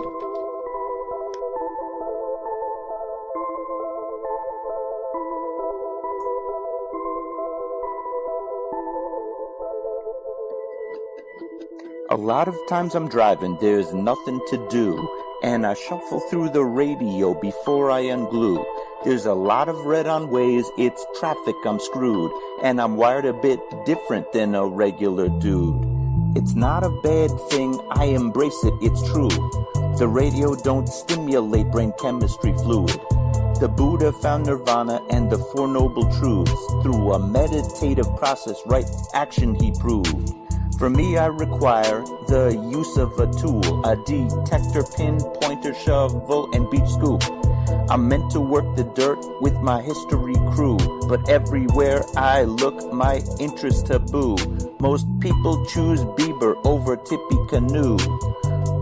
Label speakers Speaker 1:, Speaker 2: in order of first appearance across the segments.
Speaker 1: A lot of times I'm driving, there's nothing to do, and I shuffle through the radio before I unglue. There's a lot of red on ways, it's traffic, I'm screwed, and I'm wired a bit different than a regular dude. It's not a bad thing, I embrace it, it's true. The radio don't stimulate brain chemistry fluid. The Buddha found nirvana and the Four Noble Truths. Through a meditative process, right action he proved. For me, I require the use of a tool, a detector, pin, pointer, shovel, and beach scoop. I'm meant to work the dirt with my history crew, but everywhere I look, my interest taboo. Most people choose Bieber over Tippecanoe.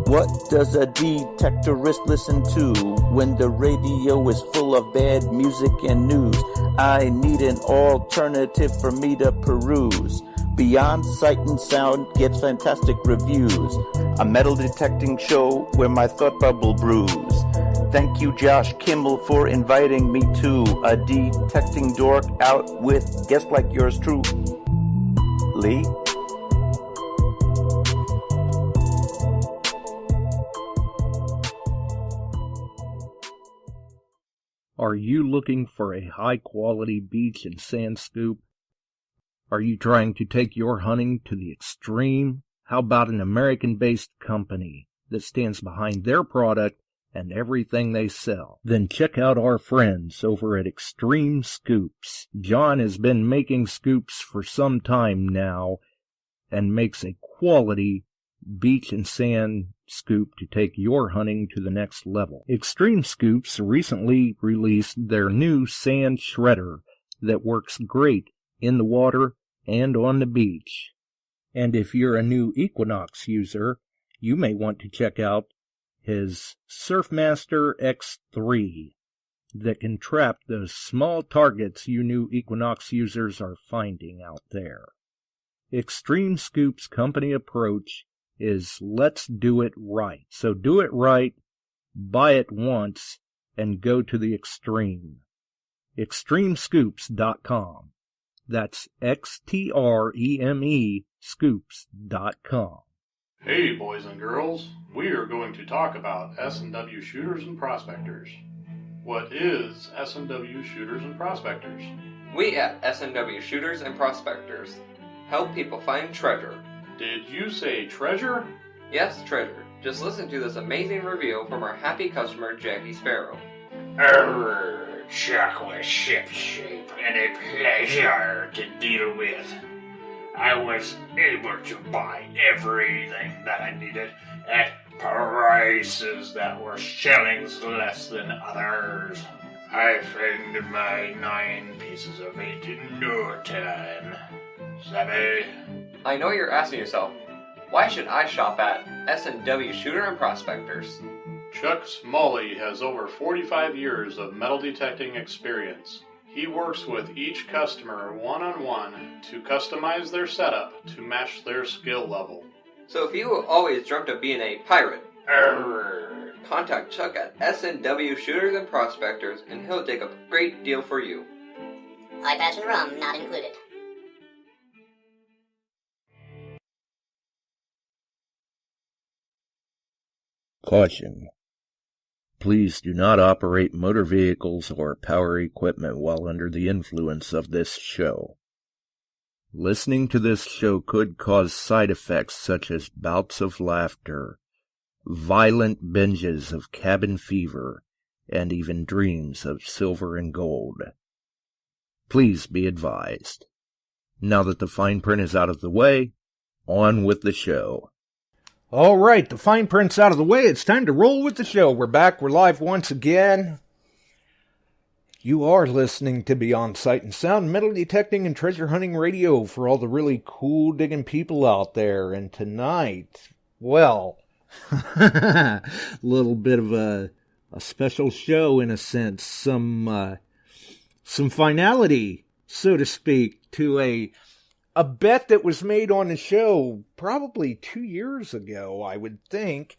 Speaker 1: What does a detectorist listen to when the radio is full of bad music and news? I need an alternative for me to peruse. Beyond Sight and Sound gets fantastic reviews. A metal detecting show where my thought bubble brews. Thank you, Josh Kimmel, for inviting me to a detecting dork out with guests like yours truly.
Speaker 2: Are you looking for a high-quality beach and sand scoop? Are you trying to take your hunting to the extreme? How about an American-based company that stands behind their product and everything they sell? Then check out our friends over at XTREME Scoops. John has been making scoops for some time now and makes a quality beach and sand scoop to take your hunting to the next level. XTREME Scoops recently released their new sand shredder that works great in the water and on the beach. And if you're a new Equinox user, you may want to check out his Surfmaster X3 that can trap those small targets you new Equinox users are finding out there. XTREME Scoop's company approach is let's do it right. So do it right, buy it once, and go to the extreme. XTREMEScoops.com. That's XTREME scoops.com.
Speaker 3: Hey boys and girls, we are going to talk about S&W shooters and prospectors. What is S&W shooters and prospectors?
Speaker 4: We at S&W Shooters and Prospectors help people find treasure.
Speaker 3: Did you say treasure?
Speaker 4: Yes, treasure. Just listen to this amazing review from our happy customer, Jackie Sparrow.
Speaker 5: Chuck was shipshape and a pleasure to deal with. I was able to buy everything that I needed at prices that were shillings less than others. I found my 9 pieces of meat in no time. Savvy?
Speaker 4: I know you're asking yourself, why should I shop at S&W Shooter and Prospectors?
Speaker 3: Chuck Smalley has over 45 years of metal detecting experience. He works with each customer one-on-one to customize their setup to match their skill level.
Speaker 4: So if you always dreamt of being a pirate, contact Chuck at S&W Shooters and Prospectors and he'll take a great deal for you.
Speaker 6: Eye patch and rum not included.
Speaker 2: Caution. Please do not operate motor vehicles or power equipment while under the influence of this show. Listening to this show could cause side effects such as bouts of laughter, violent binges of cabin fever, and even dreams of silver and gold. Please be advised. Now that the fine print is out of the way, on with the show.
Speaker 7: All right, the fine print's out of the way. It's time to roll with the show. We're back. We're live once again. You are listening to Beyond Sight and Sound, metal detecting and treasure hunting radio for all the really cool digging people out there. And tonight, well, a little bit of a special show in a sense. Some finality, so to speak, to a bet that was made on the show probably 2 years ago, I would think.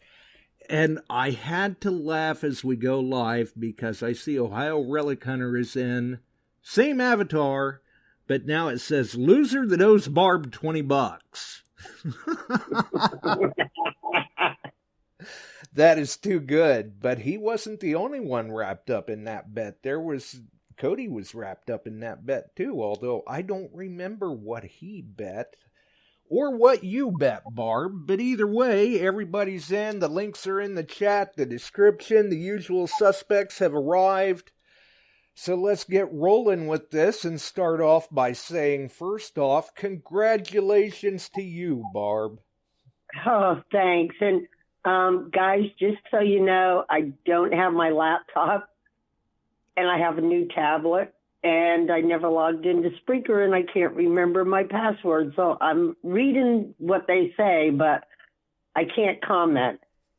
Speaker 7: And I had to laugh as we go live because I see Ohio Relic Hunter is in. Same avatar, but now it says loser that owes Barb $20. That is too good. But he wasn't the only one wrapped up in that bet. Cody was wrapped up in that bet too, although I don't remember what he bet. Or what you bet, Barb. But either way, everybody's in. The links are in the chat, the description. The usual suspects have arrived. So let's get rolling with this and start off by saying, first off, congratulations to you, Barb.
Speaker 8: Oh, thanks. And guys, just so you know, I don't have my laptop, and I have a new tablet. And I never logged into Spreaker, and I can't remember my password. So I'm reading what they say, but I can't comment.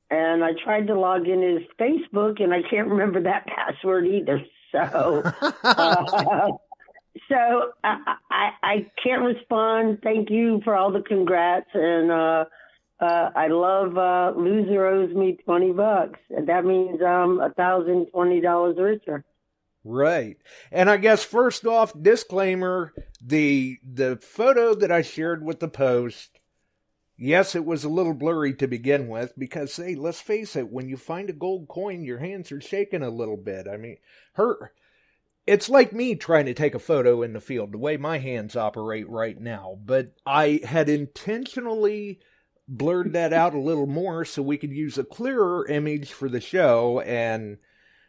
Speaker 8: And I tried to log in his Facebook, and I can't remember that password either. So, I can't respond. Thank you for all the congrats, and I love loser owes me $20. That means I'm $1,020 richer.
Speaker 7: Right. And I guess first off, disclaimer, the photo that I shared with the post, yes, it was a little blurry to begin with because, hey, let's face it, when you find a gold coin, your hands are shaking a little bit. I mean, it's like me trying to take a photo in the field, the way my hands operate right now. But I had intentionally blurred that out a little more so we could use a clearer image for the show, and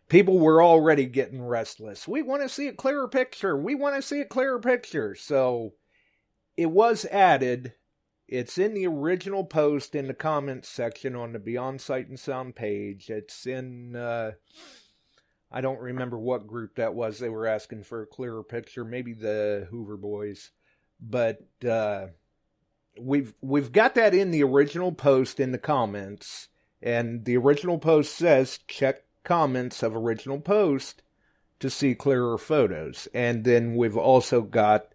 Speaker 7: people were already getting restless. We want to see a clearer picture. We want to see a clearer picture. So it was added. It's in the original post in the comments section on the Beyond Sight and Sound page. It's in, I don't remember what group that was. They were asking for a clearer picture. Maybe the Hoover Boys. But we've got that in the original post in the comments. And the original post says, check comments of original post to see clearer photos. And then we've also got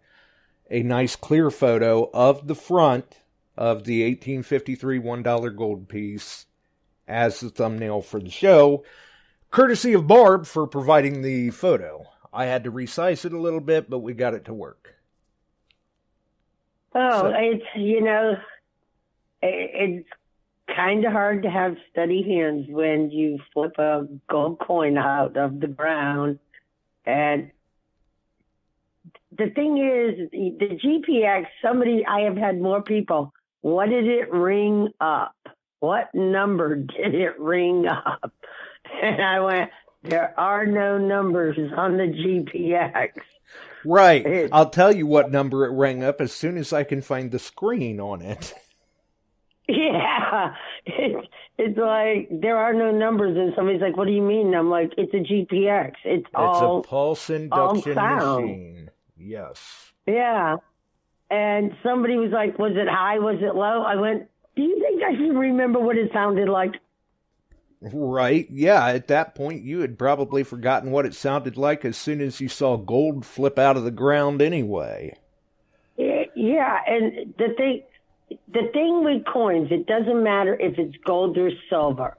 Speaker 7: a nice clear photo of the front of the 1853 $1 gold piece as the thumbnail for the show, courtesy of Barb for providing the photo. I had to resize it a little bit, but we got it to work.
Speaker 8: It's kind of hard to have steady hands when you flip a gold coin out of the ground. And the thing is, the GPX, I have had more people, what did it ring up? What number did it ring up? And I went, there are no numbers on the GPX.
Speaker 7: Right. I'll tell you what number it rang up as soon as I can find the screen on it.
Speaker 8: Yeah, it's like there are no numbers, and somebody's like, "What do you mean?" And I'm like, "It's a GPX. It's a
Speaker 7: pulse induction machine." Yes.
Speaker 8: Yeah, and somebody was like, "Was it high? Was it low?" I went, "Do you think I should remember what it sounded like?"
Speaker 7: Right. Yeah. At that point, you had probably forgotten what it sounded like as soon as you saw gold flip out of the ground, anyway.
Speaker 8: Yeah, and the thing with coins, it doesn't matter if it's gold or silver.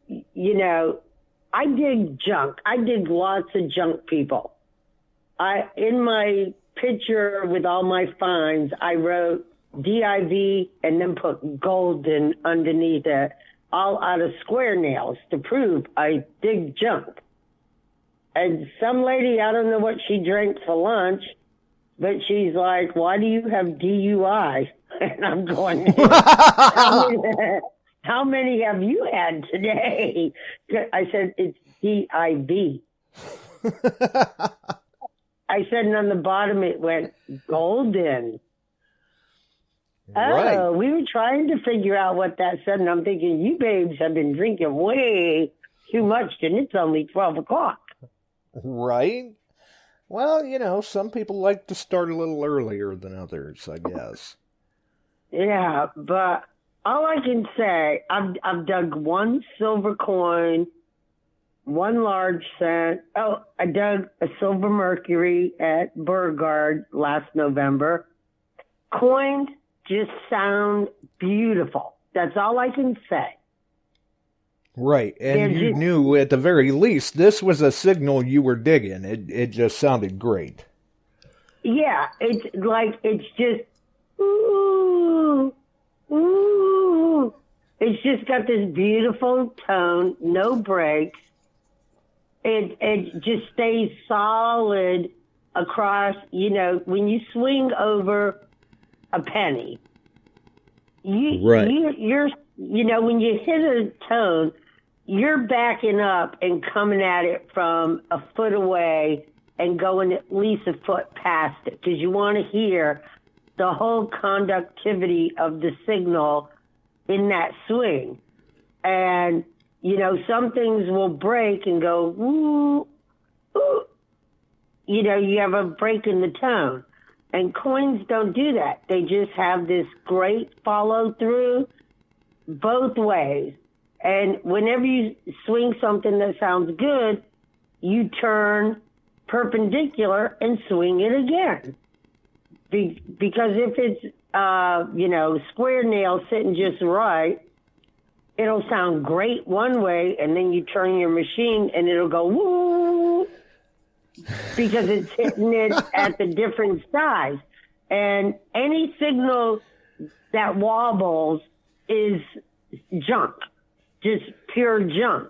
Speaker 8: I dig junk. I dig lots of junk people. In my picture with all my finds, I wrote D.I.V. and then put golden underneath it, all out of square nails to prove I dig junk. And some lady, I don't know what she drank for lunch, but she's like, "Why do you have DUI?" And I'm going, how many have you had today? I said, "It's D.I.V. I said, and on the bottom it went golden.
Speaker 7: Right.
Speaker 8: Oh, we were trying to figure out what that said, and I'm thinking, you babes have been drinking way too much, and it's only 12 o'clock.
Speaker 7: Right? Well, some people like to start a little earlier than others, I guess.
Speaker 8: Yeah, but all I can say, I've dug one silver coin, one large cent. Oh, I dug a silver mercury at Beauregard last November. Coins just sound beautiful. That's all I can say.
Speaker 7: Right, and you knew at the very least this was a signal you were digging. It just sounded great.
Speaker 8: Yeah, it's just, ooh, ooh. It's just got this beautiful tone, no breaks. It just stays solid across, when you swing over a penny. You're when you hit a tone, you're backing up and coming at it from a foot away and going at least a foot past it, because you want to hear the whole conductivity of the signal in that swing. And, some things will break and go, ooh, ooh. You have a break in the tone. And coins don't do that. They just have this great follow through both ways. And whenever you swing something that sounds good, you turn perpendicular and swing it again. Because if it's, square nail sitting just right, it'll sound great one way, and then you turn your machine and it'll go woo, because it's hitting it at the different size. And any signal that wobbles is junk, just pure junk.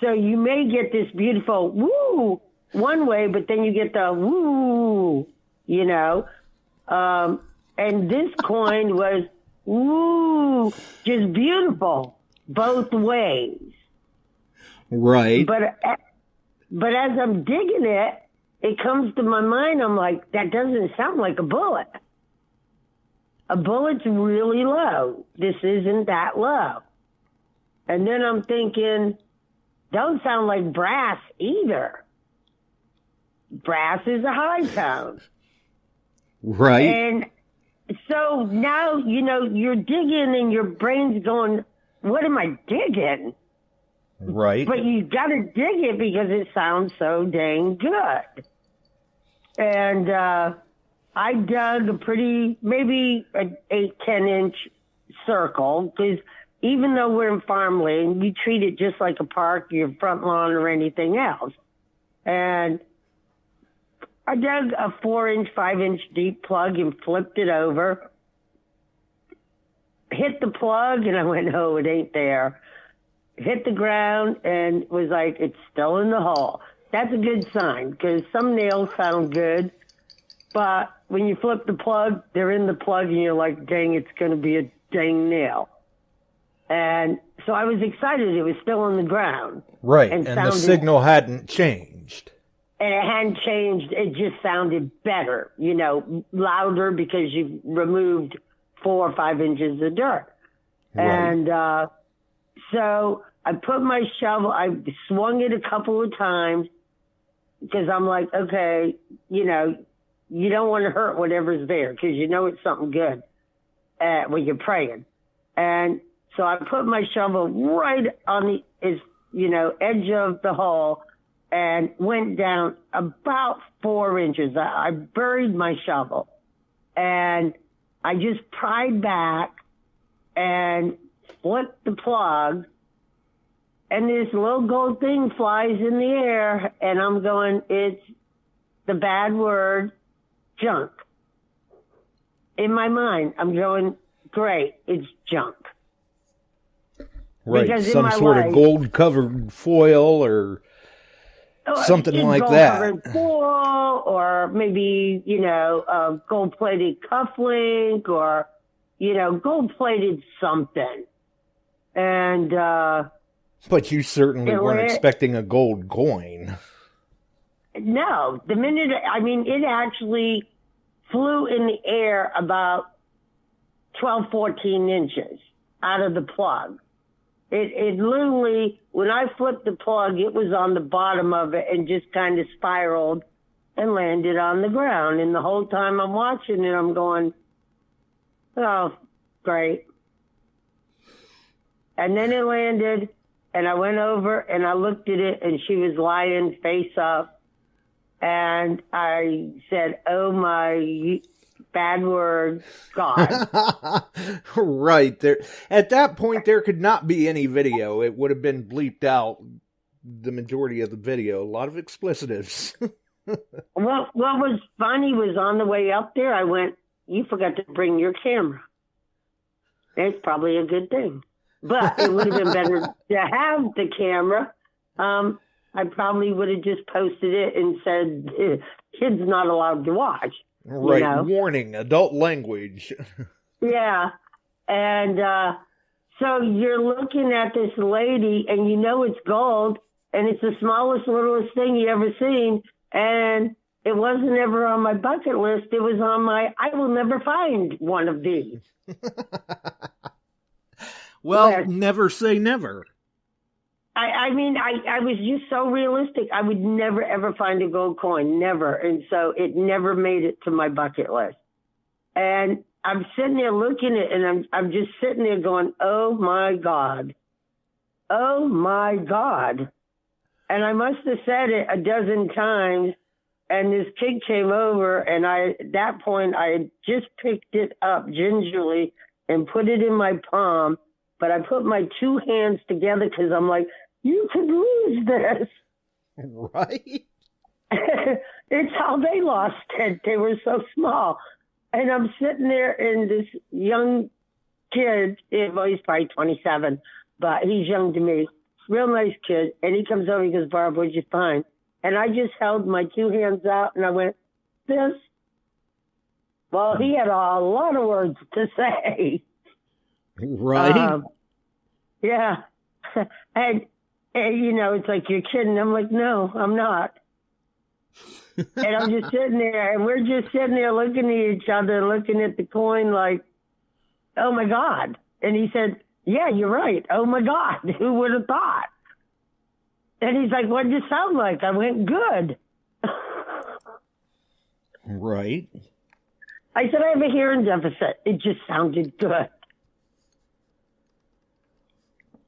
Speaker 8: So you may get this beautiful woo one way, but then you get the woo, and this coin was woo, just beautiful both ways.
Speaker 7: Right.
Speaker 8: But as I'm digging it, it comes to my mind, I'm like, that doesn't sound like a bullet. A bullet's really low. This isn't that low. And then I'm thinking, don't sound like brass either. Brass is a high tone.
Speaker 7: Right.
Speaker 8: And so now, you're digging and your brain's going, what am I digging?
Speaker 7: Right.
Speaker 8: But you got to dig it because it sounds so dang good. And I dug maybe an 8-10 inch circle, because even though we're in farmland, you treat it just like a park, your front lawn, or anything else. And I dug a 4-inch, 5-inch deep plug and flipped it over. Hit the plug and I went, oh, it ain't there. Hit the ground and was like, it's still in the hole. That's a good sign, because some nails sound good, but when you flip the plug, they're in the plug and you're like, dang, it's going to be a dang nail. And so I was excited it was still on the ground.
Speaker 7: Right, and the signal hadn't changed.
Speaker 8: And it hadn't changed. It just sounded better, louder, because you removed 4 or 5 inches of dirt. Right. And so I put my shovel, I swung it a couple of times, because I'm like, okay, you don't want to hurt whatever's there, because it's something good when you're praying. And so I put my shovel right on the edge of the hole and went down about 4 inches. I buried my shovel, and I just pried back and flipped the plug, and this little gold thing flies in the air, and I'm going, it's the bad word, junk. In my mind, I'm going, great, it's junk.
Speaker 7: Right,
Speaker 8: because
Speaker 7: some sort of gold-covered foil or something like that.
Speaker 8: Gold-covered foil, or maybe, a gold-plated cufflink, or, gold-plated something. And,
Speaker 7: but you certainly weren't expecting a gold coin.
Speaker 8: No. It actually flew in the air about 12, 14 inches out of the plug. It literally, when I flipped the plug, it was on the bottom of it and just kind of spiraled and landed on the ground. And the whole time I'm watching it, I'm going, oh, great. And then it landed, and I went over and I looked at it, and she was lying face up. And I said, oh my bad word, God.
Speaker 7: Right. There, at that point, there could not be any video. It would have been bleeped out, the majority of the video. A lot of explicitives.
Speaker 8: What was funny was on the way up there, I went, you forgot to bring your camera. That's probably a good thing. But it would have been better to have the camera. I probably would have just posted it and said, kids not allowed to watch.
Speaker 7: Right.
Speaker 8: You know?
Speaker 7: Warning, adult language.
Speaker 8: Yeah. And so you're looking at this lady, and you know it's gold, and it's the smallest, littlest thing you ever seen. And it wasn't ever on my bucket list. It was on my, I will never find one of these.
Speaker 7: Well,
Speaker 8: But
Speaker 7: never say never.
Speaker 8: I mean, I was just so realistic. I would never, ever find a gold coin. Never. And so it never made it to my bucket list. And I'm sitting there looking at it, and I'm just sitting there going, oh, my God. Oh, my God. And I must have said it a dozen times, and this kid came over, and at that point, I had just picked it up gingerly and put it in my palm, but I put my two hands together because I'm like, you could lose this.
Speaker 7: Right?
Speaker 8: It's how they lost it. They were so small. And I'm sitting there, and this young kid, well, he's probably 27, but he's young to me. Real nice kid. And he comes over and goes, Barb, what'd you find? And I just held my two hands out, and I went, this. Well, he had a lot of words to say.
Speaker 7: Right?
Speaker 8: Yeah. And, you know, it's like, you're kidding. I'm like, no, I'm not. And I'm just sitting there, and we're just sitting there looking at each other and looking at the coin like, oh, my God. And he said, yeah, you're right. Oh, my God. Who would have thought? And he's like, what did it sound like? I went, good.
Speaker 7: Right.
Speaker 8: I said, I have a hearing deficit. It just sounded good.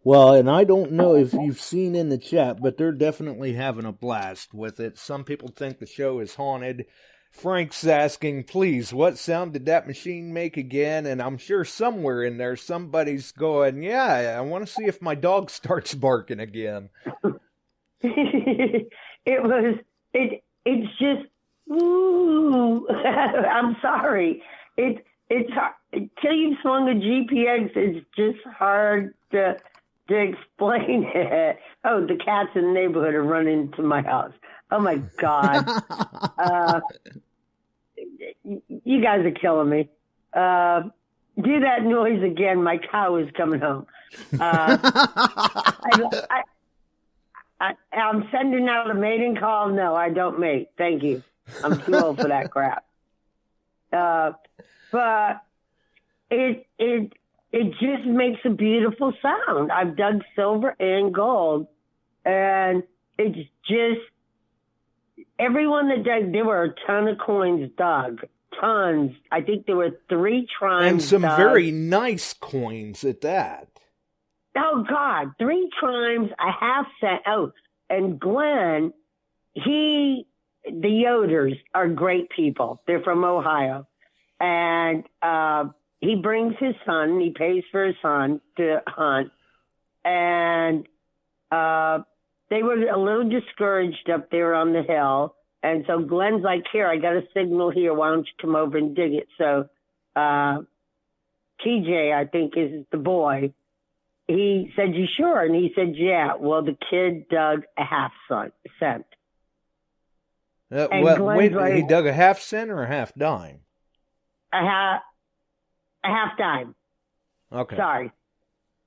Speaker 7: Well, and I don't know if you've seen in the chat, but they're definitely having a blast with it. Some people think the show is haunted. Frank's asking, please, what sound did that machine make again? And I'm sure somewhere in there somebody's going, yeah, I want to see if my dog starts barking again.
Speaker 8: It's just, ooh, I'm sorry. It's hard. Until you've swung a GPX, it's just hard to explain it. Oh, the cats in the neighborhood are running into my house. Oh, my God. You guys are killing me. Do that noise again. My cow is coming home. I'm sending out a mating call. No, I don't mate. Thank you. I'm too old for that crap. But it just makes a beautiful sound. I've dug silver and gold, and it's just, everyone that dug, there were a ton of coins dug. Tons. I think there were 3 trimes
Speaker 7: And some
Speaker 8: dug.
Speaker 7: very nice coins at that.
Speaker 8: Oh, God. 3 trimes, a half cent. Oh, and Glenn, the Yoders are great people. They're from Ohio. And he brings his son. He pays for his son to hunt. And they were a little discouraged up there on the hill. And so Glenn's like, here, I got a signal here. Why don't you come over and dig it? So TJ, I think, is the boy. He said, you sure? And he said, yeah. Well, the kid dug a half cent.
Speaker 7: Wait,
Speaker 8: like,
Speaker 7: he dug a half cent or a half dime?
Speaker 8: A half dime.
Speaker 7: Okay.
Speaker 8: Sorry.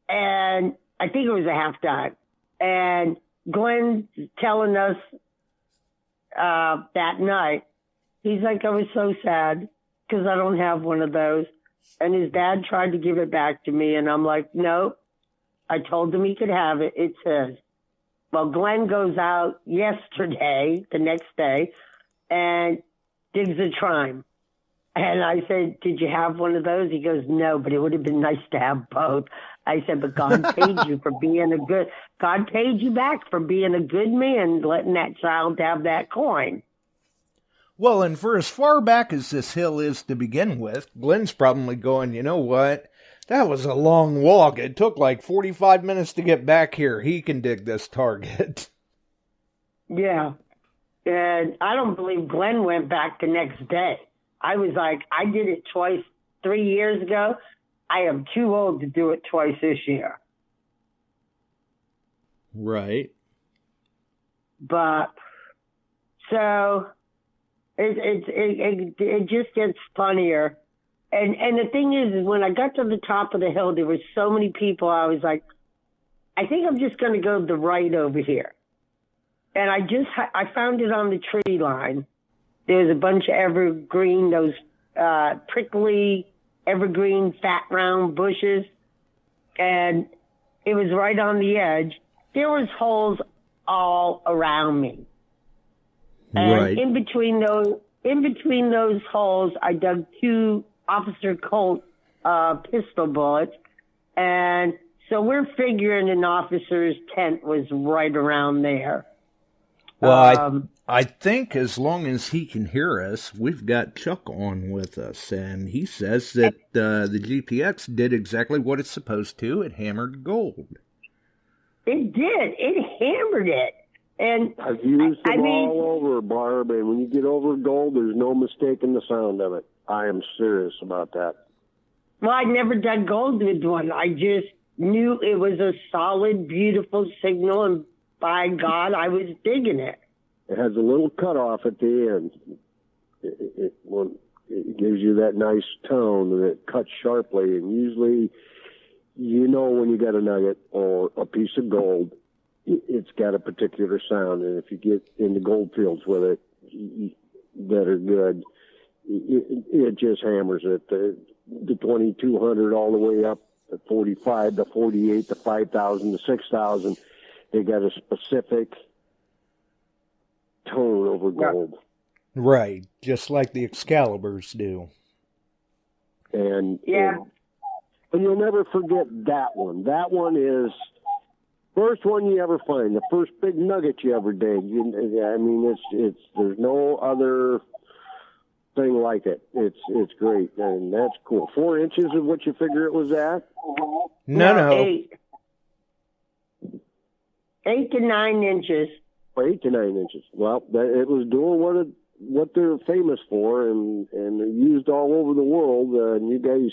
Speaker 8: And I think it was a half dime. And Glenn's telling us that night, he's like, I was so sad because I don't have one of those. And his dad tried to give it back to me, and I'm like, no, I told him he could have it. It's his. Well, Glenn goes out yesterday, the next day, and digs a trime. And I said, did you have one of those? He goes, no, but it would have been nice to have both. I said, but God paid you for being God paid you back for being a good man, letting that child have that coin.
Speaker 7: Well, and for as far back as this hill is to begin with, Glenn's probably going, you know what? That was a long walk. It took like 45 minutes to get back here. He can dig this target.
Speaker 8: Yeah. And I don't believe Glenn went back the next day. I was like, I did it twice 3 years ago. I am too old to do it twice this year.
Speaker 7: Right.
Speaker 8: But, so, it just gets funnier. And the thing is when I got to the top of the hill, there were so many people, I was like, I think I'm just going to go the right over here. And I found it on the tree line. There's a bunch of evergreen, those prickly, evergreen, fat, round bushes. And it was right on the edge. There was holes all around me. And
Speaker 7: Right.
Speaker 8: in between those holes, I dug 2 Officer Colt pistol bullets. And so we're figuring an officer's tent was right around there.
Speaker 7: Well, I think as long as he can hear us, we've got Chuck on with us, and he says that the GPX did exactly what it's supposed to. It hammered gold.
Speaker 8: It did. It hammered it. And
Speaker 9: I've used them all over, Barb, and when you get over gold, there's no mistaking the sound of it. I am serious about that.
Speaker 8: Well, I never dug gold with one. I just knew it was a solid, beautiful signal, and by God, I was digging it.
Speaker 9: It has a little cutoff at the end. It gives you that nice tone, and it cuts sharply. And usually, you know when you got a nugget or a piece of gold, it's got a particular sound. And if you get into gold fields with it that are good, it just hammers it. The 2200 all the way up to 45 to 48 to 5,000 to 6,000. They got a specific tone over gold.
Speaker 7: Right, just like the Excaliburs do.
Speaker 9: And
Speaker 8: yeah.
Speaker 9: And you'll never forget that one. That one is first one you ever find, the first big nugget you ever dig. I mean, it's there's no other thing like it. It's great, and that's cool. 4 inches is what you figure it was at?
Speaker 7: No.
Speaker 8: 8 to 9 inches.
Speaker 9: 8 to 9 inches. Well, it was doing what they're famous for, and they're used all over the world. And you guys,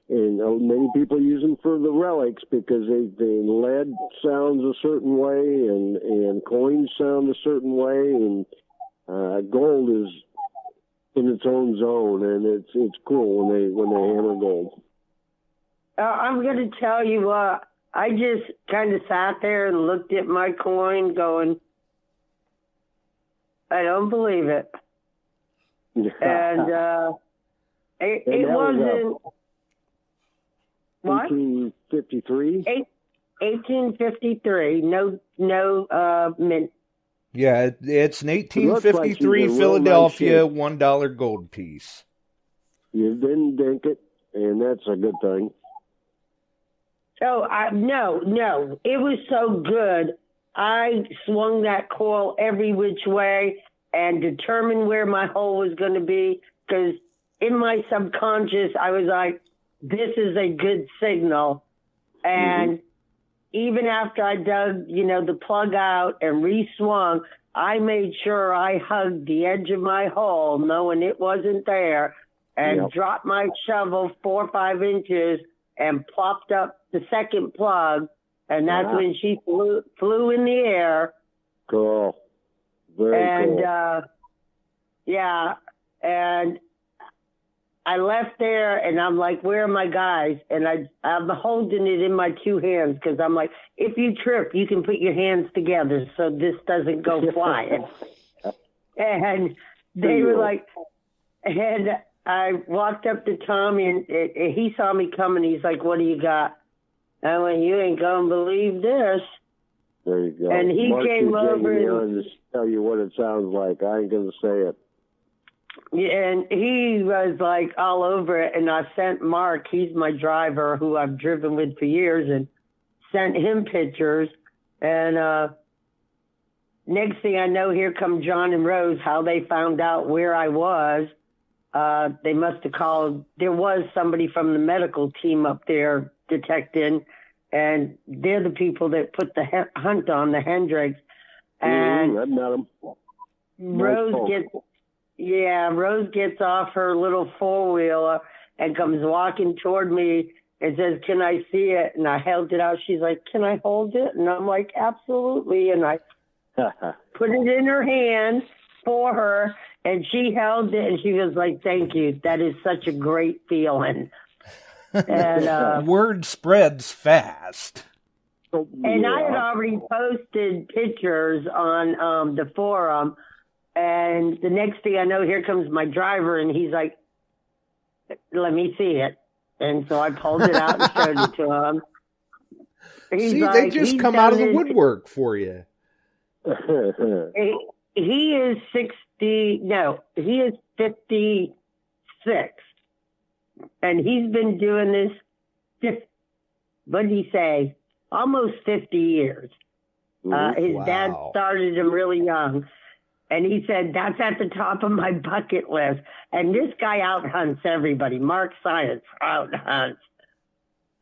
Speaker 9: and many people use them for the relics because the lead sounds a certain way, and coins sound a certain way, and gold is in its own zone, and it's cool when they hammer gold.
Speaker 8: I'm going to tell you what. I just kind of sat there and looked at my coin going, I don't believe it. And it wasn't... What?
Speaker 9: 1853?
Speaker 8: 1853. No mint.
Speaker 7: Yeah, it's an 1853
Speaker 9: like
Speaker 7: Philadelphia $1 gold piece.
Speaker 9: You didn't dink it, and that's a good thing.
Speaker 8: Oh, no. It was so good. I swung that coil every which way and determined where my hole was going to be, because in my subconscious, I was like, this is a good signal. And even after I dug, the plug out and re-swung, I made sure I hugged the edge of my hole, knowing it wasn't there, and dropped my shovel 4 or 5 inches and plopped up the second plug, and that's when she flew in the air.
Speaker 9: Cool. Very cool.
Speaker 8: And I left there, and I'm like, where are my guys? And I'm holding it in my 2 hands, because I'm like, if you trip, you can put your hands together so this doesn't go flying. And they were like, and I walked up to Tommy, and he saw me coming. He's like, what do you got? I went, you ain't going to believe this.
Speaker 9: There you go.
Speaker 8: And he came over
Speaker 9: and just tell you what it sounds like. I ain't going to say it.
Speaker 8: Yeah, and he was like all over it. And I sent Mark, he's my driver who I've driven with for years, and sent him pictures. And next thing I know, here come John and Rose. How they found out where I was, they must have called. There was somebody from the medical team up there detecting, and they're the people that put the hunt on the Hendricks. And
Speaker 9: I've met them.
Speaker 8: Rose gets off her little four-wheeler and comes walking toward me and says, "Can I see it?" And I held it out. She's like, "Can I hold it?" And I'm like, "Absolutely." And I put it in her hand for her, and she held it, and she was like, "Thank you. That is such a great feeling." And
Speaker 7: word spreads fast.
Speaker 8: And I had already posted pictures on the forum, and the next thing I know, here comes my driver, and he's like, "Let me see it." And so I pulled it out and showed it to him. He's
Speaker 7: See,
Speaker 8: like,
Speaker 7: they just come out of the woodwork for you.
Speaker 8: He is 56. And he's been doing this, what did he say, almost 50 years. His dad started him really young. And he said, that's at the top of my bucket list. And this guy out-hunts everybody. Mark Science out-hunts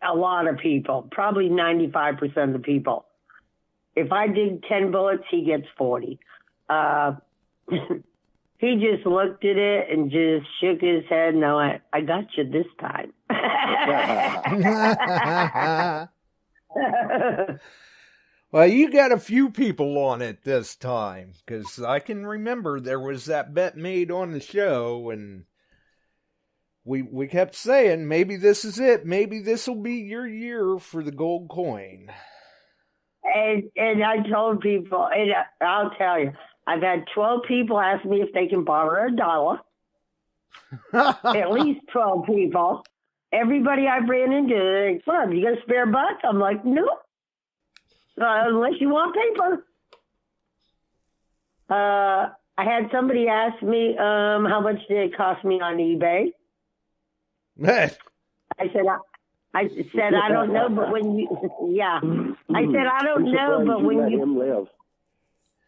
Speaker 8: a lot of people, probably 95% of the people. If I dig 10 bullets, he gets 40. He just looked at it and just shook his head. No, I got you this time.
Speaker 7: Well, you got a few people on it this time, because I can remember there was that bet made on the show, and we kept saying, maybe this is it. Maybe this will be your year for the gold coin.
Speaker 8: And I told people, and I'll tell you, I've had 12 people ask me if they can borrow $1. At least 12 people. Everybody I ran into, they're like, "Barb, you got a spare buck?" I'm like, "Nope. Unless you want paper." I had somebody ask me, how much did it cost me on eBay? I said, I don't know, but when you, I said, I don't know, but when you,
Speaker 9: live.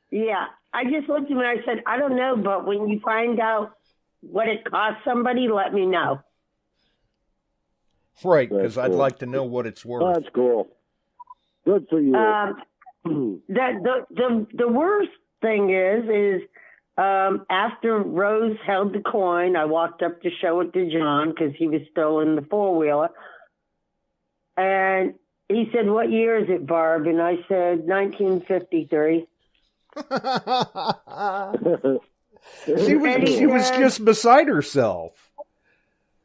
Speaker 8: Yeah, I just looked at him and I said, I don't know, but when you find out what it cost somebody, let me know.
Speaker 7: Right, because I'd like to know what it's worth.
Speaker 9: That's cool. Good for you.
Speaker 8: The worst thing is after Rose held the coin, I walked up to show it to John because he was still in the four-wheeler. And he said, "What year is it, Barb?" And I said, 1953.
Speaker 7: She was just beside herself.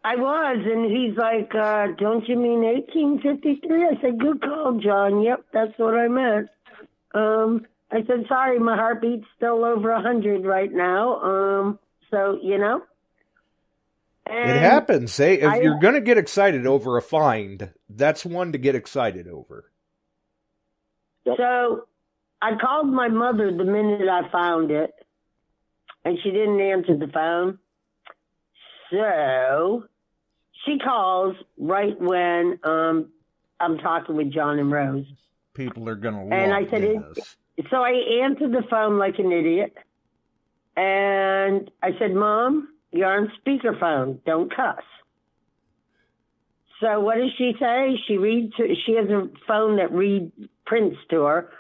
Speaker 8: I was, and he's like, "Don't you mean 1853? I said, "Good call, John. Yep, that's what I meant." I said, "Sorry, my heartbeat's still over 100 right now." So, you know. And
Speaker 7: it happens. Hey, if you're going to get excited over a find, that's one to get excited over.
Speaker 8: So I called my mother the minute I found it, and she didn't answer the phone. So she calls right when I'm talking with John and Rose.
Speaker 7: People are going to love
Speaker 8: and I said,
Speaker 7: this.
Speaker 8: So I answered the phone like an idiot. And I said, "Mom, you're on speakerphone. Don't cuss." So what does she say? She has a phone that prints to her.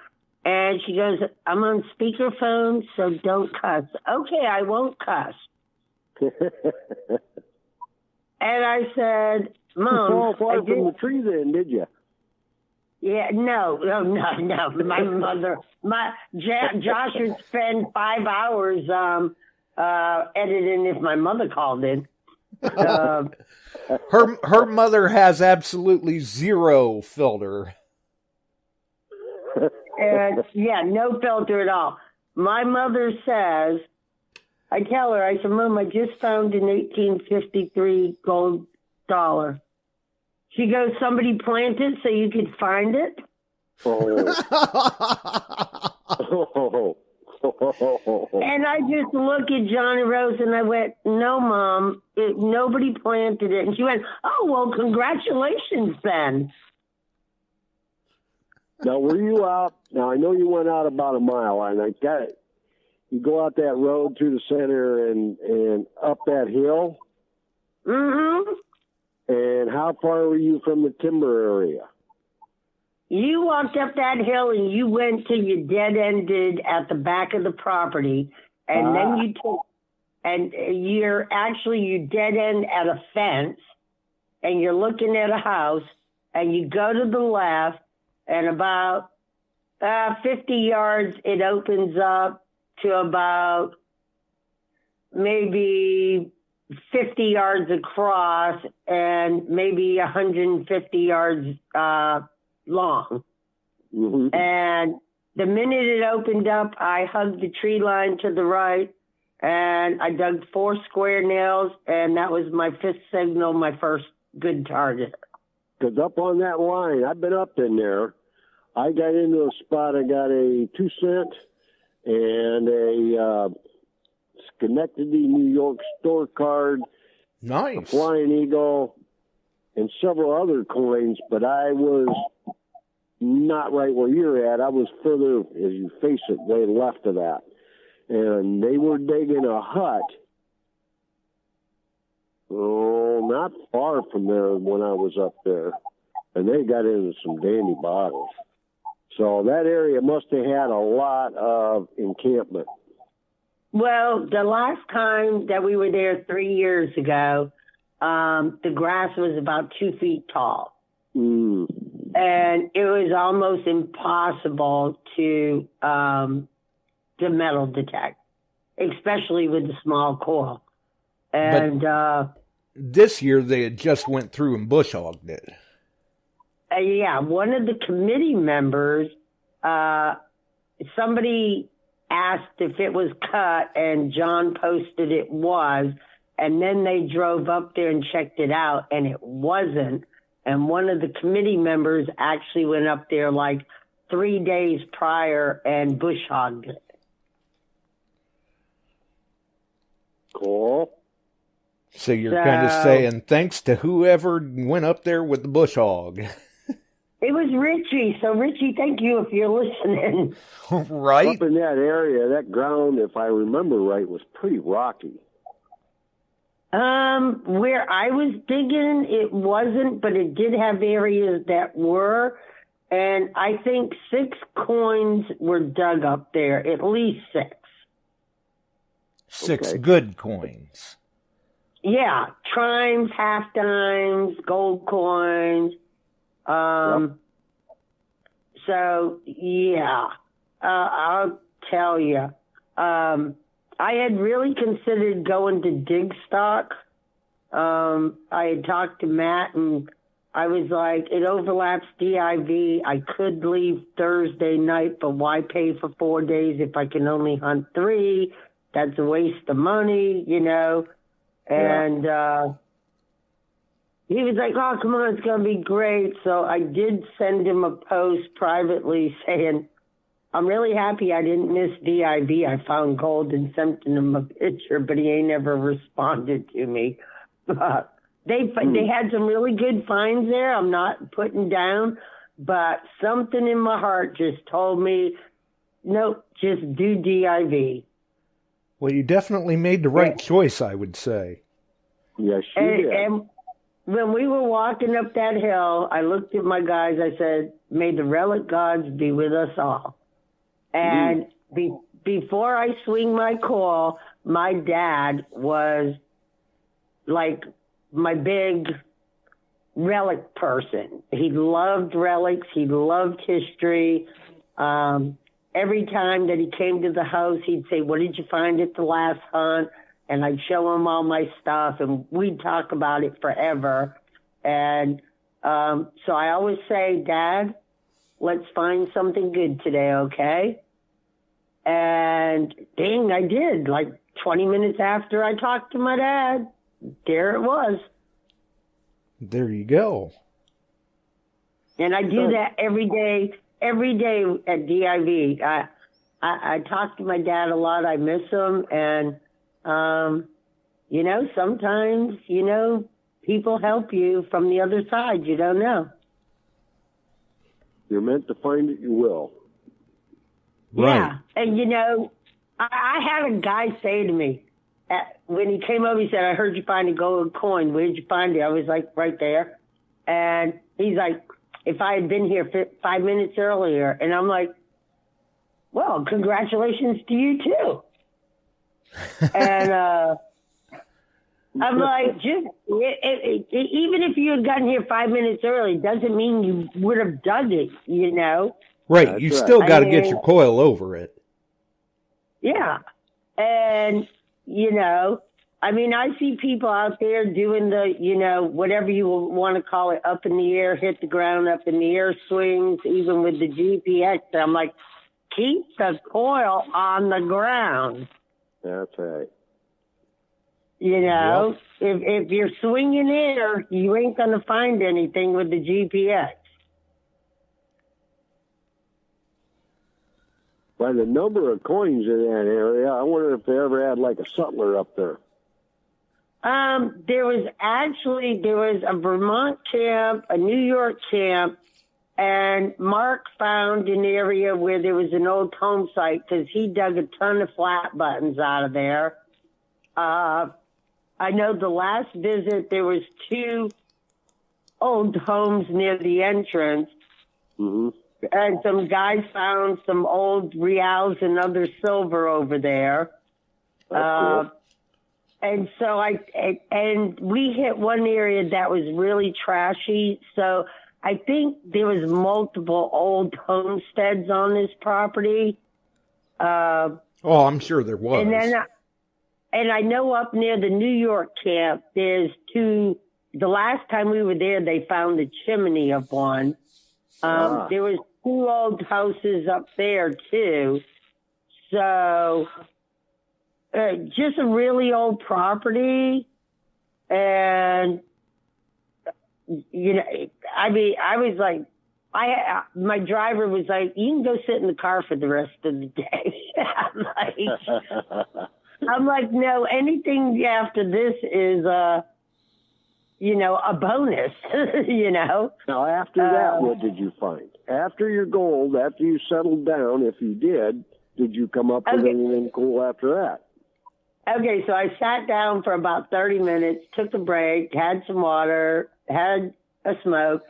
Speaker 8: And she goes, "I'm on speakerphone, so don't cuss." "Okay, I won't cuss." And I said, "Mom,
Speaker 9: you far from the tree then, did you?"
Speaker 8: Yeah, no. My mother, Josh would spend 5 hours editing if my mother called in.
Speaker 7: Her mother has absolutely zero filter.
Speaker 8: No filter at all. My mother says, I tell her, I said, "Mom, I just found an 1853 gold dollar." She goes, "Somebody planted so you could find it?" And I just look at John and Rose and I went, "No, Mom, nobody planted it." And she went, "Oh, well, congratulations then."
Speaker 9: Now, were you out? Now, I know you went out about a mile, and I got it. You go out that road through the center and up that hill.
Speaker 8: Mm-hmm.
Speaker 9: And how far were you from the timber area?
Speaker 8: You walked up that hill and you went till you dead-ended at the back of the property, and then you took, and you dead-end at a fence, and you're looking at a house, and you go to the left, and about 50 yards, it opens up to about maybe 50 yards across and maybe 150 yards long.
Speaker 9: Mm-hmm.
Speaker 8: And the minute it opened up, I hugged the tree line to the right, and I dug 4 square nails, and that was my 5th signal, my first good target.
Speaker 9: Because up on that line, I've been up in there. I got into a spot, I got a 2 cent and a Schenectady, New York store card,
Speaker 7: Nice.
Speaker 9: a Flying Eagle, and several other coins, but I was not right where you're at. I was further, as you face it, way left of that. And they were digging a hut, not far from there when I was up there. And they got into some dandy bottles. So that area must have had a lot of encampment.
Speaker 8: Well, the last time that we were there 3 years ago, the grass was about 2 feet tall.
Speaker 9: Mm.
Speaker 8: And it was almost impossible to metal detect, especially with the small coil. And
Speaker 7: this year they had just went through and bush hogged it.
Speaker 8: Yeah, one of the committee members, somebody asked if it was cut, and John posted it was, and then they drove up there and checked it out, and it wasn't. And one of the committee members actually went up there like 3 days prior and bush hogged it.
Speaker 9: Cool.
Speaker 7: So you're kind of saying thanks to whoever went up there with the bush hog.
Speaker 8: It was Richie. So, Richie, thank you if you're listening.
Speaker 7: Right?
Speaker 9: Up in that area, that ground, if I remember right, was pretty rocky.
Speaker 8: Where I was digging, it wasn't, but it did have areas that were. And I think 6 coins were dug up there, at least 6.
Speaker 7: 6
Speaker 9: Okay.
Speaker 7: good coins.
Speaker 8: Yeah, trimes, half dimes, gold coins.
Speaker 9: Yep.
Speaker 8: So, yeah, I'll tell you. I had really considered going to dig stock. I had talked to Matt, and I was like, it overlaps D.I.V. I could leave Thursday night, but why pay for 4 days if I can only hunt 3? That's a waste of money, you know. And he was like, oh, come on, it's going to be great. So I did send him a post privately saying, I'm really happy I didn't miss D.I.V. I found gold and sent him a picture, but he ain't never responded to me. They had some really good finds there. I'm not putting down, but something in my heart just told me, nope, just do D.I.V.
Speaker 7: Well, you definitely made the right choice, I would say.
Speaker 9: Yes, you did.
Speaker 8: And when we were walking up that hill, I looked at my guys. I said, may the relic gods be with us all. And before I swing my call, my dad was like my big relic person. He loved relics. He loved history. Every time that he came to the house, he'd say, what did you find at the last hunt? And I'd show him all my stuff, and we'd talk about it forever. And so I always say, Dad, let's find something good today, okay? And dang, I did. Like 20 minutes after I talked to my dad, there it was.
Speaker 7: There you go.
Speaker 8: And I do that every day at D.I.V. I talk to my dad a lot. I miss him. And, you know, sometimes, you know, people help you from the other side. You don't know.
Speaker 9: you're meant to find it, you will.
Speaker 7: Right.
Speaker 8: Yeah. And, you know, I had a guy say to me, when he came over, he said, I heard you find a gold coin. Where did you find it? I was like, right there. And he's like, if I had been here 5 minutes earlier. And I'm like, well, congratulations to you, too. And I'm like, just even if you had gotten here 5 minutes early, doesn't mean you would have done it, you know?
Speaker 7: Right.
Speaker 9: That's
Speaker 7: You
Speaker 9: right.
Speaker 7: still got to
Speaker 8: I
Speaker 7: get
Speaker 8: mean,
Speaker 7: your coil over it.
Speaker 8: Yeah. And, you know, I mean, I see people out there doing the, you know, whatever you want to call it, up in the air, hit the ground, up in the air swings, even with the GPS. I'm like, keep the coil on the ground.
Speaker 9: That's right.
Speaker 8: You know, if you're swinging air, you ain't going to find anything with the GPS.
Speaker 9: By the number of coins in that area, I wonder if they ever had like a sutler up there.
Speaker 8: There was a Vermont camp, a New York camp, and Mark found an area where there was an old home site because he dug a ton of flat buttons out of there. I know the last visit there was 2 old homes near the entrance.
Speaker 9: Mm-hmm.
Speaker 8: And some guys found some old reals and other silver over there.
Speaker 9: That's cool.
Speaker 8: And so and we hit one area that was really trashy. So I think there was multiple old homesteads on this property.
Speaker 7: Oh, I'm sure there was.
Speaker 8: And then, and I know up near the New York camp, there's 2. The last time we were there, they found the chimney of one. There was 2 old houses up there too. So, just a really old property. And, you know, I mean, I was like, my driver was like, you can go sit in the car for the rest of the day. I'm like, no, anything after this is, you know, a bonus, you know.
Speaker 9: Now, after that, what did you find? After your gold, after you settled down, if you did you come up with anything cool after that?
Speaker 8: Okay, so I sat down for about 30 minutes, took a break, had some water, had a smoke,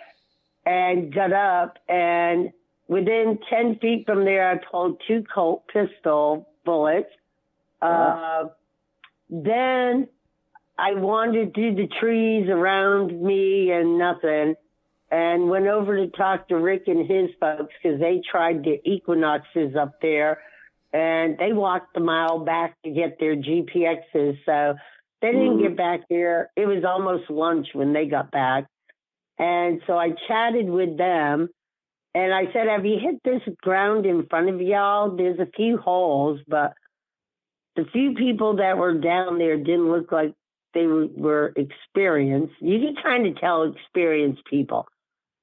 Speaker 8: and got up. And within 10 feet from there, I pulled 2 Colt pistol bullets. Then I wandered through the trees around me and nothing, and went over to talk to Rick and his folks because they tried the equinoxes up there, and they walked a mile back to get their GPXs, so they didn't get back here. It was almost lunch when they got back, and so I chatted with them, and I said, have you hit this ground in front of y'all? There's a few holes, but the few people that were down there didn't look like they were experienced. You can kind of tell experienced people.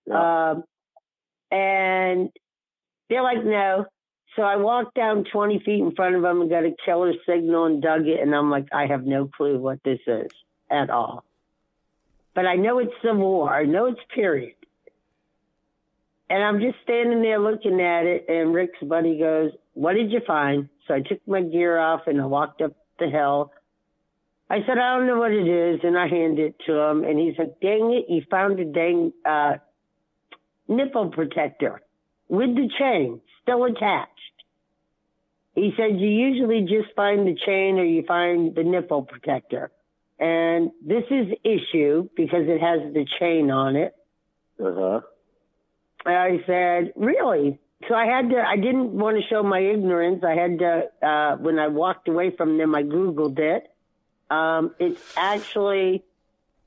Speaker 9: Yeah.
Speaker 8: And they're like, no. So I walked down 20 feet in front of them and got a killer signal and dug it. And I'm like, I have no clue what this is at all. But I know it's Civil War. I know it's period. And I'm just standing there looking at it. And Rick's buddy goes, what did you find? So I took my gear off and I walked up the hill. I said, I don't know what it is. And I handed it to him. And he's like, dang it, you found a dang nipple protector with the chain still attached. He said, you usually just find the chain or you find the nipple protector. And this is issue because it has the chain on it.
Speaker 9: Uh-huh.
Speaker 8: I said, really? So I didn't want to show my ignorance. I had to, when I walked away from them, I Googled it. It's actually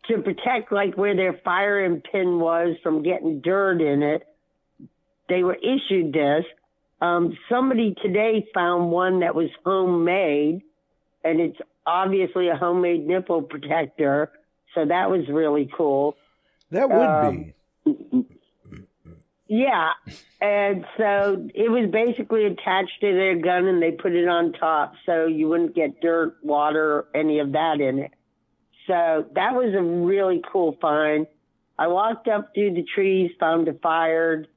Speaker 8: to protect like where their firing pin was from getting dirt in it. They were issued this. Somebody today found one that was homemade, and it's obviously a homemade nipple protector. So that was really cool.
Speaker 7: That would be.
Speaker 8: Yeah. And so it was basically attached to their gun, and they put it on top so you wouldn't get dirt, water, any of that in it. So that was a really cool find. I walked up through the trees, found a fired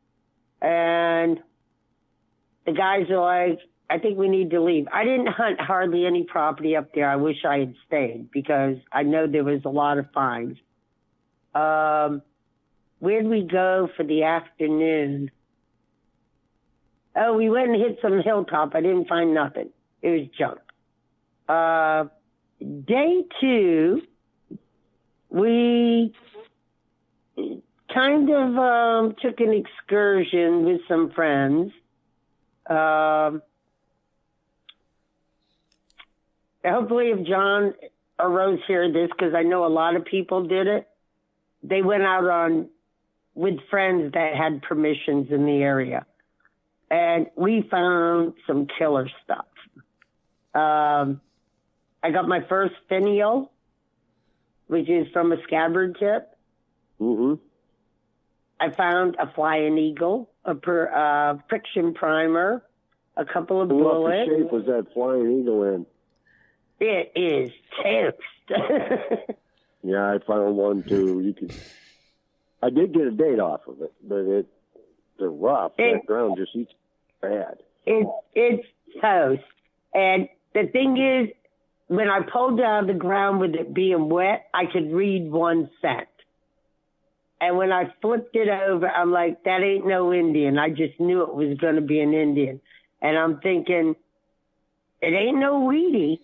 Speaker 8: And the guys are like, I think we need to leave. I didn't hunt hardly any property up there. I wish I had stayed because I know there was a lot of finds. Where'd we go for the afternoon? Oh, we went and hit some hilltop. I didn't find nothing. It was junk. Day 2, we kind of took an excursion with some friends. Hopefully if John or Rose hear this, because I know a lot of people did it, they went out with friends that had permissions in the area. And we found some killer stuff. I got my first finial, which is from a scabbard tip.
Speaker 9: Mm-hmm.
Speaker 8: I found a flying eagle, a friction primer, a couple of bullets.
Speaker 9: What shape was that flying eagle in?
Speaker 8: It is toast.
Speaker 9: Yeah, I found one too. I did get a date off of it, but they're rough. That ground just eats bad.
Speaker 8: It's toast. And the thing is, when I pulled out of the ground with it being wet, I could read 1 cent. And when I flipped it over, I'm like, that ain't no Indian. I just knew it was going to be an Indian. And I'm thinking, it ain't no weedy.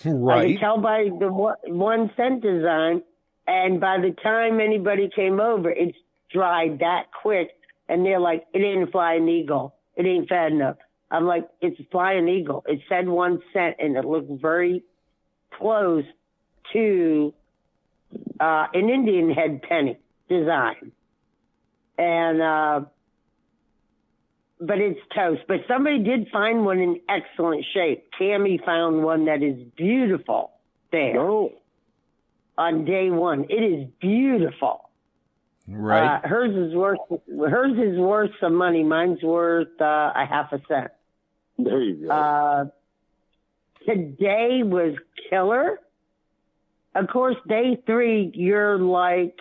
Speaker 7: Right.
Speaker 8: I could tell by the 1 cent design. And by the time anybody came over, it's dried that quick. And they're like, it ain't a flying eagle. It ain't fat enough. I'm like, it's a flying eagle. It said 1 cent, and it looked very close to an Indian head penny design. And, but it's toast. But somebody did find one in excellent shape. Tammy found one that is beautiful there.
Speaker 9: No.
Speaker 8: On day 1. It is beautiful.
Speaker 7: Right.
Speaker 8: Hers is worth some money. Mine's worth a half a cent.
Speaker 9: There you go.
Speaker 8: Today was killer. Of course, day 3, you're like,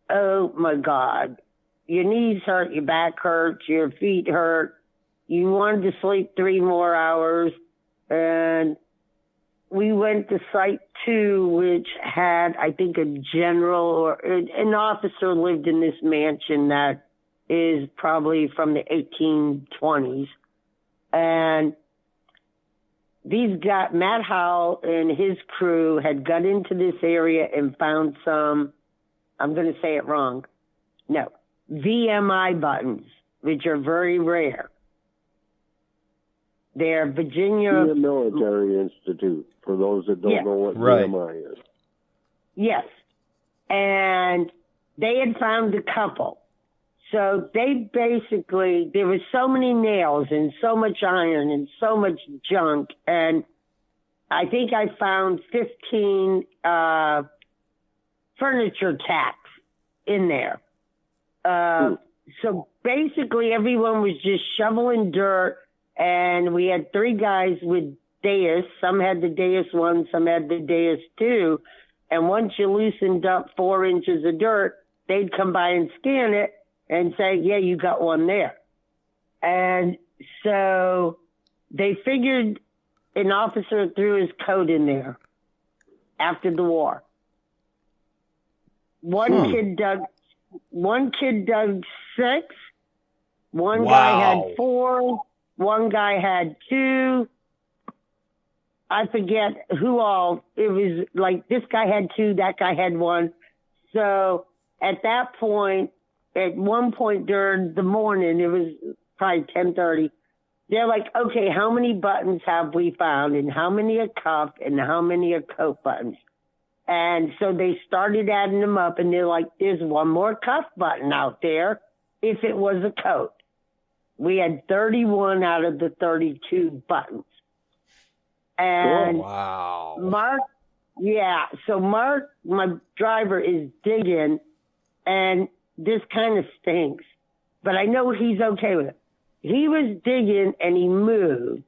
Speaker 8: oh my God. Your knees hurt, your back hurts, your feet hurt. You wanted to sleep 3 more hours. And we went to Site 2, which had, I think, a general or an officer lived in this mansion that is probably from the 1820s. And these guys, Matt Howell and his crew had got into this area and found some, I'm going to say it wrong, no, VMI buttons, which are very rare. They're Virginia
Speaker 9: Military Institute, for those that don't know what VMI is.
Speaker 8: Yes. And they had found a couple. So they basically, there was so many nails and so much iron and so much junk. And I think I found 15 furniture tacks in there. So basically everyone was just shoveling dirt. And we had 3 guys with Deus. Some had the Deus 1, some had the Deus 2. And once you loosened up 4 inches of dirt, they'd come by and scan it and say, yeah, you got one there. And so they figured an officer threw his coat in there after the war. One kid dug 6. One guy had 4. One guy had 2. I forget who all. It was like this guy had 2, that guy had 1. So at that point, at one point during the morning, it was probably 10:30. They're like, okay, how many buttons have we found, and how many are cuff, and how many are coat buttons? And so they started adding them up, and they're like, there's one more cuff button out there if it was a coat. We had 31 out of the 32 buttons. And
Speaker 7: wow.
Speaker 8: Mark, so Mark, my driver, is digging, and this kind of stinks, but I know he's okay with it. He was digging, and he moved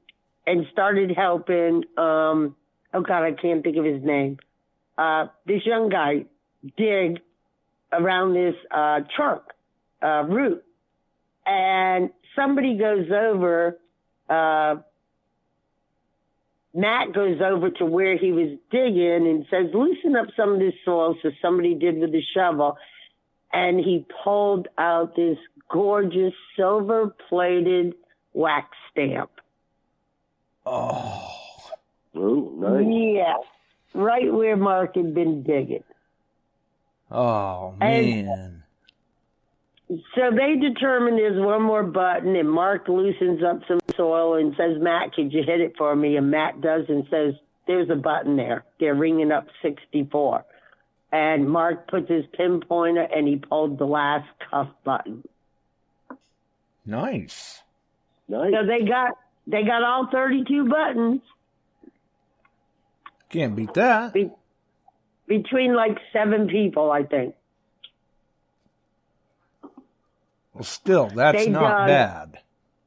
Speaker 8: and started helping, oh God, I can't think of his name. This young guy dig around this trunk. route. And somebody goes over, Matt goes over to where he was digging and says, loosen up some of this soil. So somebody did with the shovel. And he pulled out this gorgeous silver-plated wax stamp.
Speaker 7: Oh.
Speaker 9: Ooh, nice.
Speaker 8: Yeah, right where Mark had been digging.
Speaker 7: Oh, man.
Speaker 8: So they determine there's one more button, and Mark loosens up some soil and says, Matt, could you hit it for me? And Matt does and says, there's a button there. They're ringing up 64. And Mark puts his pinpointer, and he pulled the last cuff button.
Speaker 7: Nice.
Speaker 9: Nice.
Speaker 8: So they got all 32 buttons.
Speaker 7: Can't beat that.
Speaker 8: Between like 7 people, I think.
Speaker 7: Well, still, that's not bad.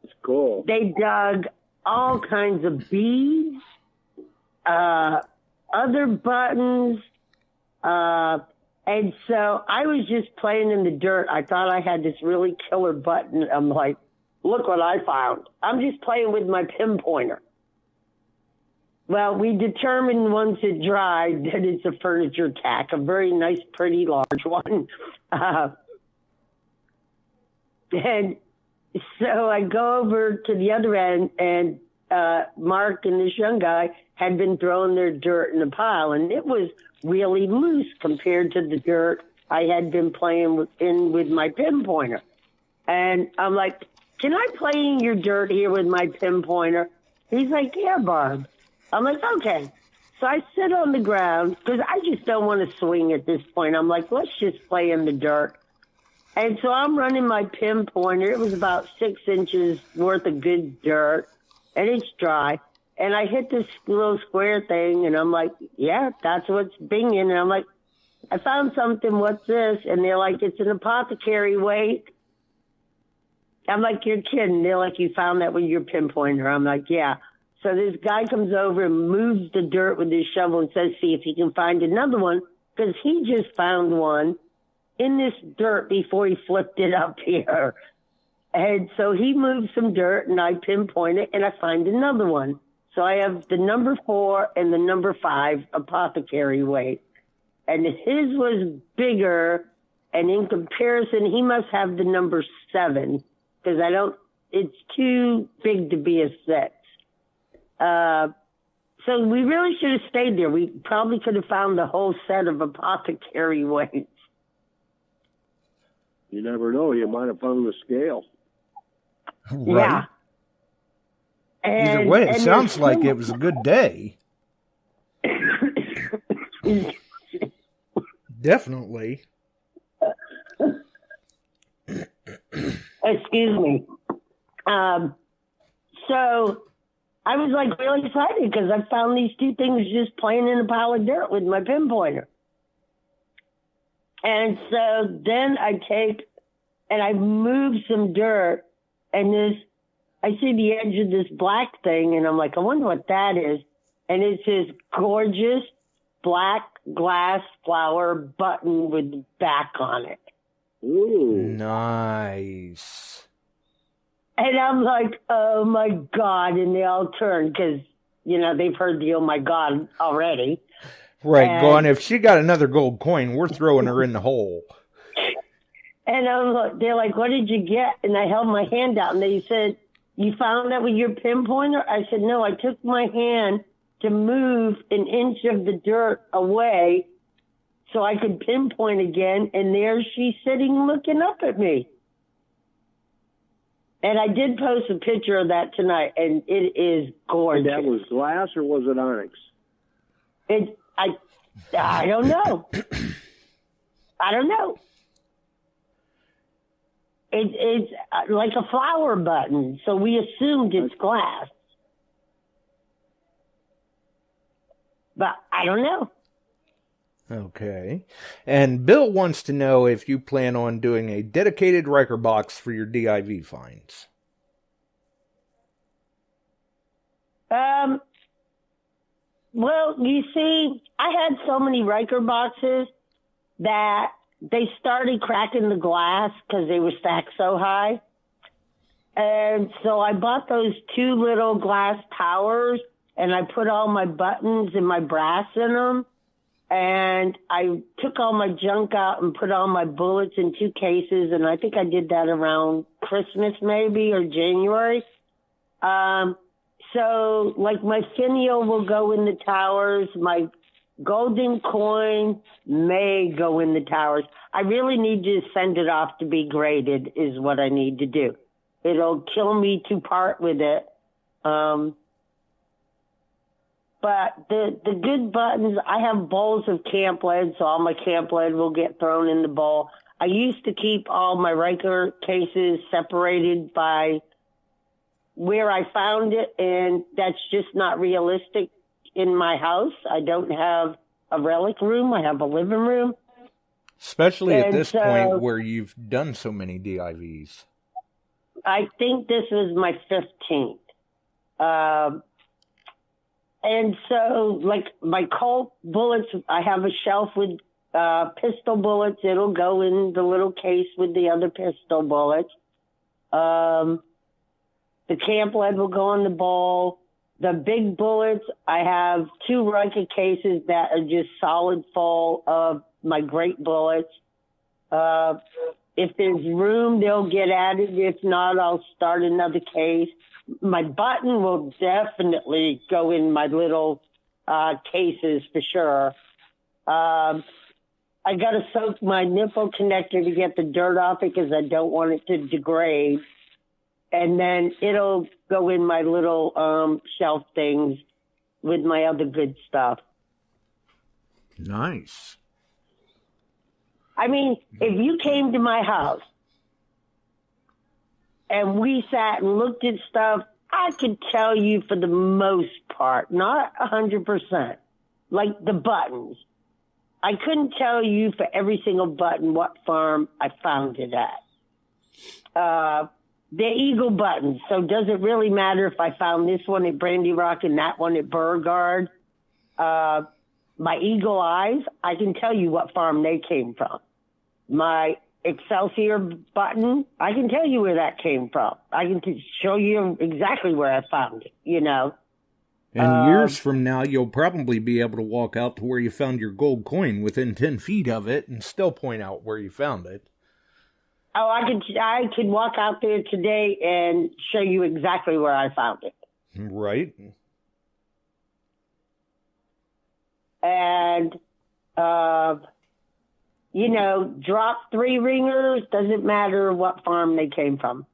Speaker 9: It's cool.
Speaker 8: They dug all kinds of beads, other buttons, and so I was just playing in the dirt. I thought I had this really killer button. I'm like, look what I found. I'm just playing with my pinpointer. Well, we determined once it dried that it's a furniture tack, a very nice, pretty, large one. And so I go over to the other end, and Mark and this young guy had been throwing their dirt in a pile, and it was really loose compared to the dirt I had been playing with my pinpointer. And I'm like, can I play in your dirt here with my pinpointer? He's like, yeah, Barb. I'm like, okay. So I sit on the ground because I just don't want to swing at this point. I'm like, let's just play in the dirt. And so I'm running my pinpointer. It was about 6 inches worth of good dirt, and it's dry. And I hit this little square thing, and I'm like, yeah, that's what's binging. And I'm like, I found something. What's this? And they're like, it's an apothecary weight. I'm like, you're kidding. They're like, you found that with your pinpointer. I'm like, yeah. So this guy comes over and moves the dirt with his shovel and says, see if he can find another one, because he just found one in this dirt before he flipped it up here. And so he moves some dirt, and I pinpoint it, and I find another one. So I have the number 4 and the number 5 apothecary weight. And his was bigger, and in comparison, he must have the number 7, because it's too big to be a 6. So we really should have stayed there. We probably could have found the whole set of apothecary weights.
Speaker 9: You never know. You might have found the scale.
Speaker 7: Right.
Speaker 8: Yeah.
Speaker 7: Either way, it sounds like it was a good day. Definitely.
Speaker 8: Excuse me. So I was like really excited because I found these 2 things just playing in a pile of dirt with my pinpointer. And so then I take and I move some dirt, and I see the edge of this black thing, and I'm like, I wonder what that is. And it's this gorgeous black glass flower button with the back on it.
Speaker 9: Ooh.
Speaker 7: Nice.
Speaker 8: And I'm like, oh my God. And they all turn because, they've heard the oh my God already.
Speaker 7: Right, and going, if she got another gold coin, we're throwing her in the hole.
Speaker 8: And they're like, what did you get? And I held my hand out, and they said, you found that with your pinpointer? I said, no, I took my hand to move an inch of the dirt away so I could pinpoint again, and there she's sitting looking up at me. And I did post a picture of that tonight, and it is gorgeous.
Speaker 9: And that was glass, or was it onyx?
Speaker 8: I don't know. I don't know. It's like a flower button, so we assumed it's glass. But I don't know.
Speaker 7: Okay. And Bill wants to know if you plan on doing a dedicated Riker box for your D.I.V. finds.
Speaker 8: Well, you see, I had so many Riker boxes that they started cracking the glass because they were stacked so high. And so I bought those 2 little glass towers, and I put all my buttons and my brass in them. And I took all my junk out and put all my bullets in 2 cases, and I think I did that around Christmas maybe or January. So, like, my finial will go in the towers. My golden coin may go in the towers. I really need to send it off to be graded is what I need to do. It'll kill me to part with it. But the good buttons, I have bowls of camp lead, so all my camp lead will get thrown in the bowl. I used to keep all my Riker cases separated by where I found it, and that's just not realistic in my house. I don't have a relic room. I have a living room.
Speaker 7: Especially at this point where you've done so many DIVs.
Speaker 8: I think this was my 15th. And so, like, my Colt bullets, I have a shelf with pistol bullets. It'll go in the little case with the other pistol bullets. The camp lead will go in the bowl. The big bullets, I have 2 Riker cases that are just solid full of my great bullets. If there's room, they'll get added. If not, I'll start another case. My button will definitely go in my little cases for sure. I got to soak my nipple connector to get the dirt off it because I don't want it to degrade. And then it'll go in my little shelf things with my other good stuff.
Speaker 7: Nice.
Speaker 8: I mean, if you came to my house and we sat and looked at stuff, I could tell you for the most part, not 100%, like the buttons. I couldn't tell you for every single button what farm I found it at. The Eagle buttons, so does it really matter if I found this one at Brandy Rock and that one at Beauregard? My Eagle eyes, I can tell you what farm they came from. My Excelsior button, I can tell you where that came from. I can show you exactly where I found it, you know.
Speaker 7: And years from now, you'll probably be able to walk out to where you found your gold coin within 10 feet of it and still point out where you found it.
Speaker 8: Oh, I could walk out there today and show you exactly where I found it.
Speaker 7: Right.
Speaker 8: And, you know, drop 3 ringers, doesn't matter what farm they came from.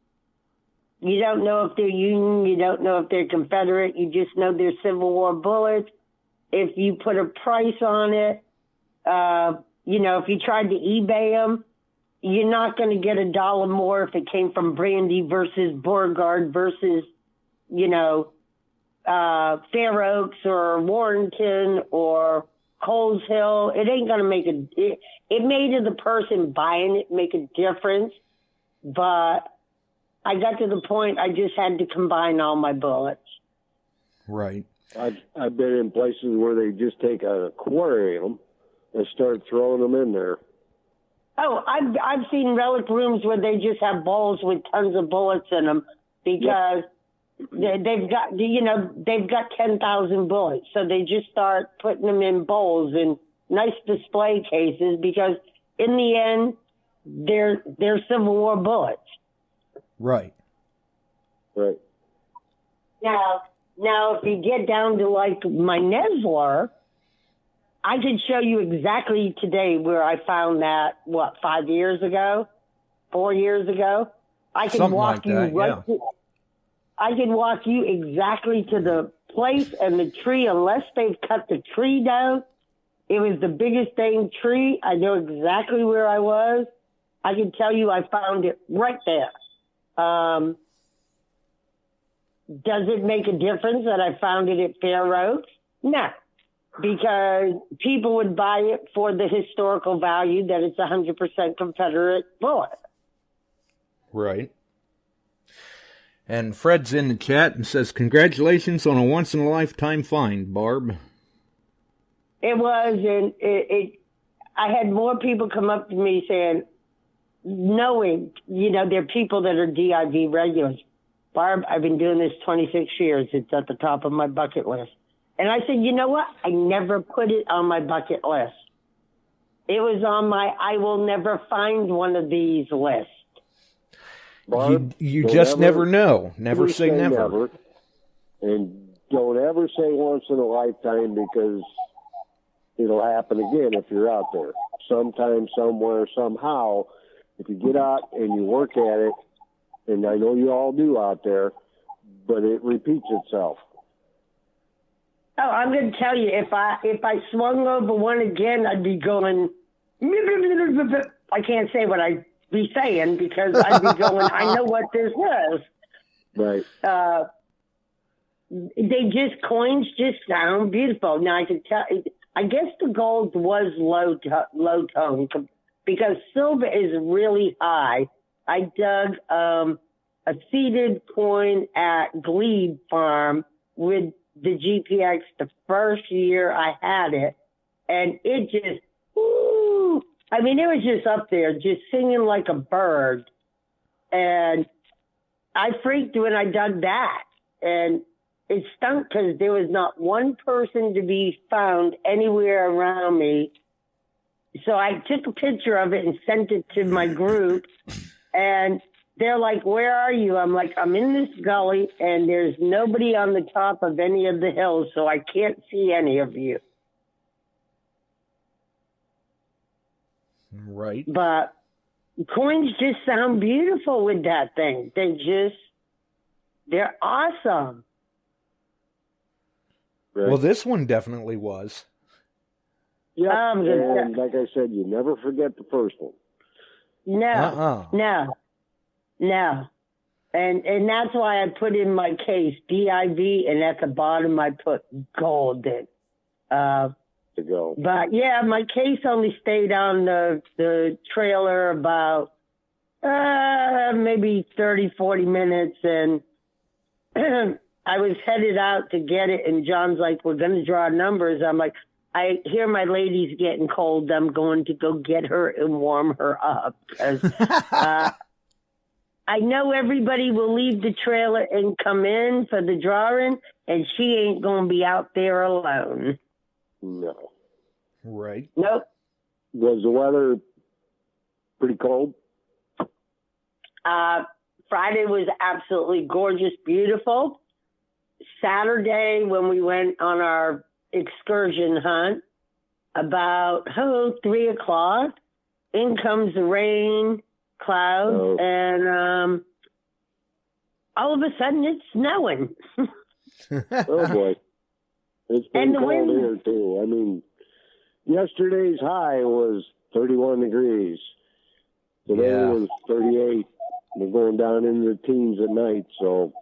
Speaker 8: You don't know if they're Union, you don't know if they're Confederate, you just know they're Civil War bullets. If you put a price on it, you know, if you tried to eBay them, you're not going to get $1 more if it came from Brandy versus Beauregard versus, you know, Fair Oaks or Warrenton or Coles Hill. It ain't going to make it may to the person buying it make a difference, but I got to the point I just had to combine all my bullets.
Speaker 7: Right.
Speaker 9: I've been in places where they just take an aquarium and start throwing them in there.
Speaker 8: Oh, I've seen relic rooms where they just have bowls with tons of bullets in them because they've got 10,000 bullets, so they just start putting them in bowls and nice display cases because in the end they're Civil War bullets.
Speaker 7: Right.
Speaker 9: Right.
Speaker 8: Now if you get down to like my Nesler, I can show you exactly today where I found that, 5 years ago, 4 years ago. I can
Speaker 7: Something
Speaker 8: walk
Speaker 7: like
Speaker 8: you
Speaker 7: that,
Speaker 8: right
Speaker 7: yeah.
Speaker 8: I can walk you exactly to the place and the tree unless they've cut the tree down. It was the biggest dang tree. I know exactly where I was. I can tell you I found it right there. Does it make a difference that I found it at Fair Oaks? No. Because people would buy it for the historical value that it's 100% Confederate bullet.
Speaker 7: Right. And Fred's in the chat and says, congratulations on a once-in-a-lifetime find, Barb.
Speaker 8: It was, and I had more people come up to me saying, knowing, they're people that are D.I.V regulars. Barb, I've been doing this 26 years. It's at the top of my bucket list. And I said, you know what? I never put it on my bucket list. It was on my I will never find one of these list.
Speaker 9: Barb,
Speaker 7: you just never know. Never say never.
Speaker 9: Never. And don't ever say once in a lifetime, because it'll happen again if you're out there. Sometime, somewhere, somehow, if you get out and you work at it, and I know you all do out there, but it repeats itself.
Speaker 8: Oh, I'm going to tell you, if I swung over one again, I'd be going, I can't say what I'd be saying because I'd be going, I know what this is.
Speaker 9: Right.
Speaker 8: Coins just sound beautiful. Now, I can tell, I guess the gold was low tone because silver is really high. I dug a seeded coin at Glebe Farm with the GPX the first year I had it, and it just, woo, I mean, it was just up there, just singing like a bird, and I freaked when I dug that, and it stunk because there was not one person to be found anywhere around me. So I took a picture of it and sent it to my group, and they're like, where are you? I'm like, I'm in this gully, and there's nobody on the top of any of the hills, so I can't see any of you.
Speaker 7: Right.
Speaker 8: But coins just sound beautiful with that thing. They're awesome.
Speaker 9: Right.
Speaker 7: Well, this one definitely was.
Speaker 9: Yeah, and like I said, you never forget the first one.
Speaker 8: No. And that's why I put in my case D.I.V, and at the bottom I put golden.
Speaker 9: To go.
Speaker 8: But yeah, my case only stayed on the trailer about maybe 30, 40 minutes, and I was headed out to get it, and John's like, we're going to draw numbers. I'm like, I hear my lady's getting cold. I'm going to go get her and warm her up. 'Cause, I know everybody will leave the trailer and come in for the drawing, and she ain't going to be out there alone.
Speaker 9: No.
Speaker 7: Right.
Speaker 8: Nope.
Speaker 9: Was the weather pretty cold?
Speaker 8: Friday was absolutely gorgeous, beautiful. Saturday, when we went on our excursion hunt, about 3 o'clock, in comes the rain, clouds, and all of a sudden it's snowing.
Speaker 9: Oh boy. It's been cold here too. I mean, yesterday's high was 31 degrees. Today was 38. We're going down into the teens at night, so.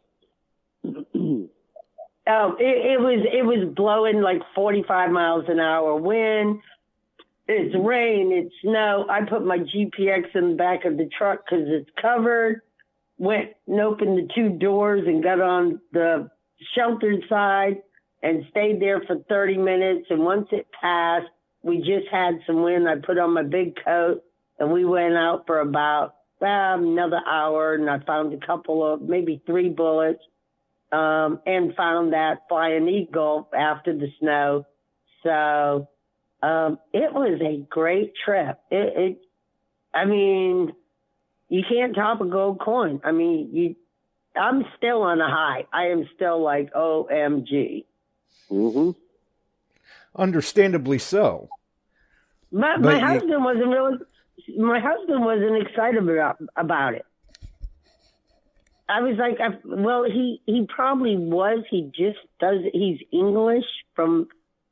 Speaker 8: It was blowing like 45 miles an hour wind. It's rain, it's snow. I put my GPX in the back of the truck because it's covered. Went and opened the 2 doors and got on the sheltered side and stayed there for 30 minutes. And once it passed, we just had some wind. I put on my big coat and we went out for about another hour, and I found a couple of, maybe 3 bullets, and found that flying eagle after the snow. So it was a great trip. I mean, you can't top a gold coin. I mean, I'm still on a high. I am still like, OMG.
Speaker 9: Mm-hmm.
Speaker 7: Understandably so.
Speaker 8: But my husband wasn't excited about it. I was like, he probably was. He just he's English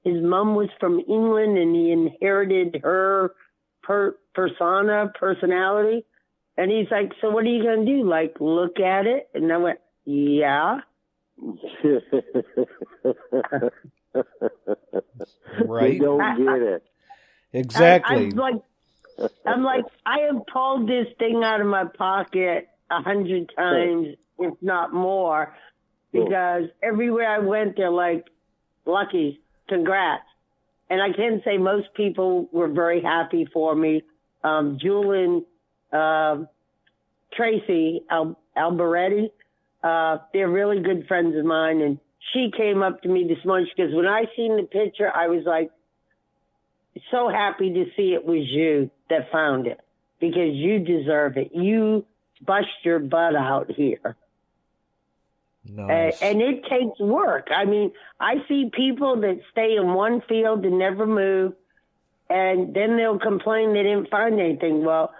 Speaker 8: his mom was from England, and he inherited her personality. And he's like, so what are you going to do? Like, look at it? And I went, yeah.
Speaker 7: Right.
Speaker 9: They don't get it.
Speaker 7: Exactly.
Speaker 8: I'm like, I have pulled this thing out of my pocket 100 times, if not more, because everywhere I went, they're like, lucky, congrats. and I can say most people were very happy for me. Jewel and Tracy Alberetti, they're really good friends of mine, and she came up to me this morning because when I seen the picture, I was like so happy to see it was you that found it, because you deserve it. You bust your butt out here.
Speaker 7: Nice.
Speaker 8: And it takes work. I mean, I see people that stay in one field and never move, and then they'll complain they didn't find anything. Well,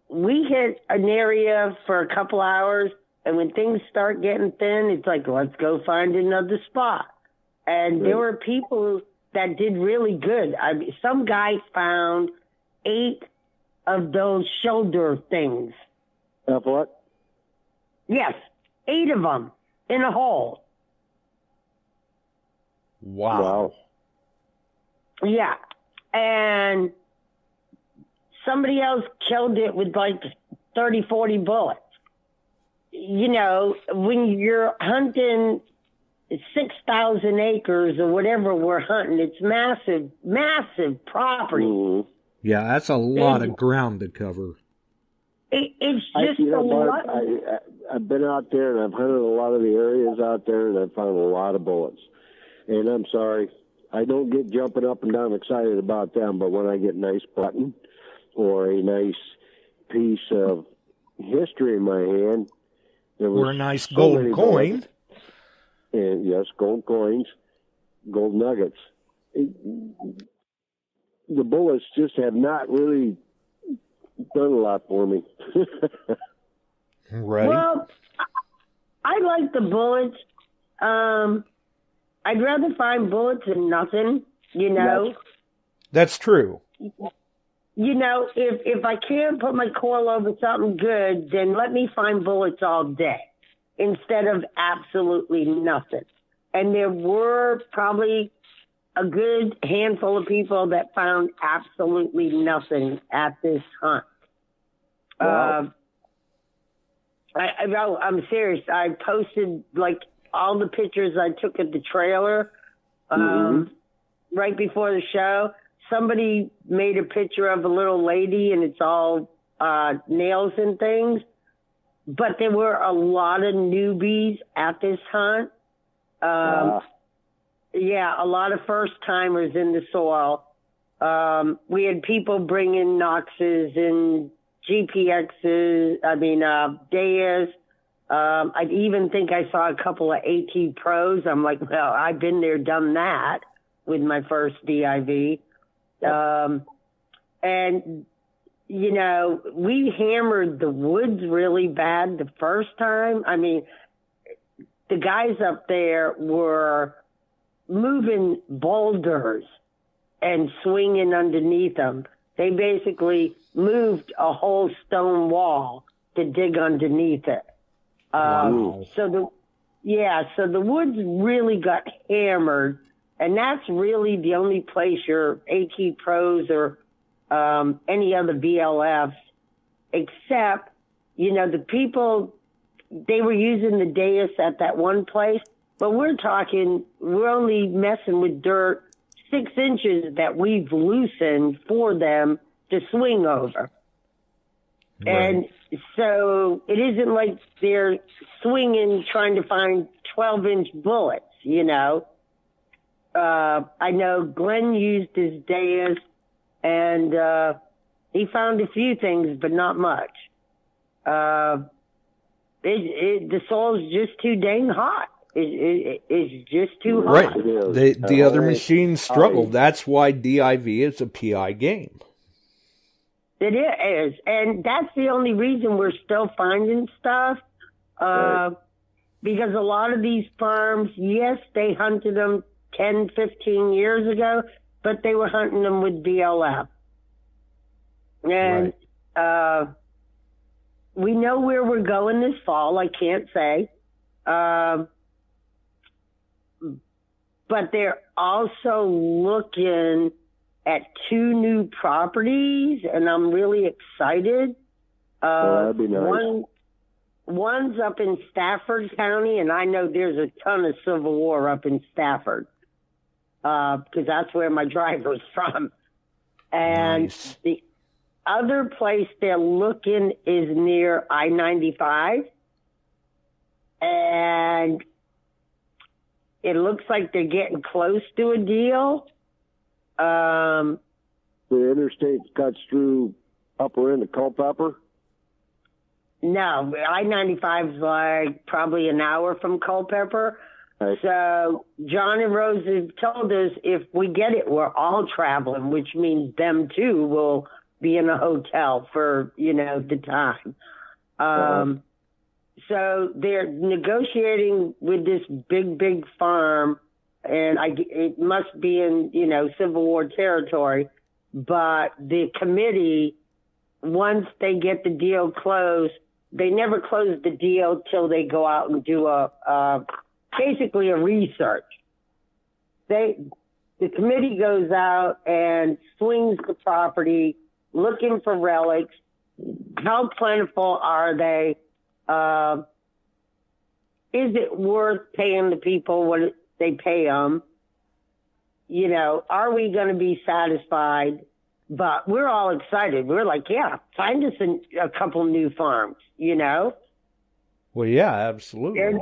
Speaker 8: we hit an area for a couple hours, and when things start getting thin, it's like, let's go find another spot. And there were people that did really good. I mean, some guy found 8 of those shoulder things.
Speaker 9: Of what?
Speaker 8: Yes, 8 of them in a hole.
Speaker 7: Wow.
Speaker 8: Yeah. And somebody else killed it with like 30, 40 bullets. You know, when you're hunting 6,000 acres or whatever we're hunting, it's massive, massive property.
Speaker 9: Mm-hmm.
Speaker 7: Yeah, that's a lot of ground to cover.
Speaker 8: It's just a lot.
Speaker 9: I've been out there and I've hunted a lot of the areas out there, and I've found a lot of bullets. And I'm sorry, I don't get jumping up and down excited about them, but when I get a nice button or a nice piece of history in my hand,
Speaker 7: or a nice gold coin.
Speaker 9: And yes, gold coins, gold nuggets. The bullets just have not really done a lot for me.
Speaker 7: Right.
Speaker 8: Well, I like the bullets. I'd rather find bullets than nothing, you know.
Speaker 7: That's true.
Speaker 8: You know, if I can't put my coil over something good, then let me find bullets all day instead of absolutely nothing. And there were probably a good handful of people that found absolutely nothing at this hunt.
Speaker 9: Wow.
Speaker 8: I'm serious. I posted like all the pictures I took at the trailer right before the show. Somebody made a picture of a little lady, and it's all nails and things. But there were a lot of newbies at this hunt. Yeah, a lot of first-timers in the soil. We had people bringing Noxes and GPXs, Deas. I even think I saw a couple of A.T. Pros. I'm like, well, I've been there, done that with my first D.I.V. And, you know, we hammered the woods really bad the first time. I mean, the guys up there were moving boulders and swinging underneath them. They basically moved a whole stone wall to dig underneath it.
Speaker 7: Wow.
Speaker 8: So the woods really got hammered, and that's really the only place your AT Pros or any other VLFs, except, you know, the people, they were using the dais at that one place, but we're only messing with dirt 6 inches that we've loosened for them to swing over. Right. And so it isn't like they're swinging trying to find 12-inch bullets, you know. I know Glenn used his dais, and he found a few things, but not much. The soil's just too dang hot. It's just too hot.
Speaker 7: Right. The other machines struggle. That's why D.I.V. is a PI game.
Speaker 8: It is. And that's the only reason we're still finding stuff. Because a lot of these farms, yes, they hunted them 10, 15 years ago, but they were hunting them with BLF. And we know where we're going this fall, I can't say. But they're also looking at 2 new properties, and I'm really excited.
Speaker 9: That'd be nice.
Speaker 8: One's up in Stafford County, and I know there's a ton of Civil War up in Stafford. because that's where my driver's from. And
Speaker 7: Nice.
Speaker 8: the other place they're looking is near I-95. And it looks like they're getting close to a deal.
Speaker 9: The interstate cuts through upper end of Culpeper.
Speaker 8: No, I-95 is like probably an hour from Culpeper.
Speaker 9: Right.
Speaker 8: So John and Rose have told us if we get it, we're all traveling, which means them too will be in a hotel for, the time. So they're negotiating with this big farm, and it must be in, Civil War territory. But the committee, once they get the deal closed, they never close the deal till they go out and do basically a research. The committee goes out and swings the property, looking for relics. How plentiful are they? Is it worth paying the people what they pay them? Are we going to be satisfied? But we're all excited. We're like, yeah, find us a couple new farms,
Speaker 7: Well, yeah, absolutely.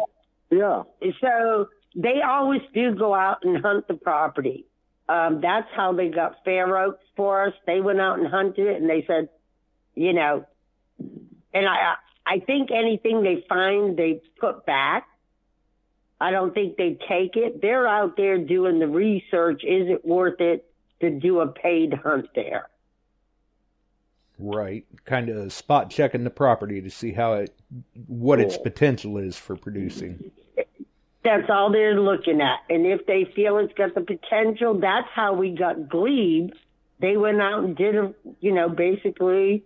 Speaker 9: Yeah.
Speaker 8: So they always do go out and hunt the property. That's how they got Fair Oaks for us. They went out and hunted it, and they said, and I think anything they find, they put back. I don't think they take it. They're out there doing the research. Is it worth it to do a paid hunt there?
Speaker 7: Right. Kind of spot checking the property to see what its potential is for producing.
Speaker 8: That's all they're looking at. And if they feel it's got the potential, that's how we got Glebe. They went out and did basically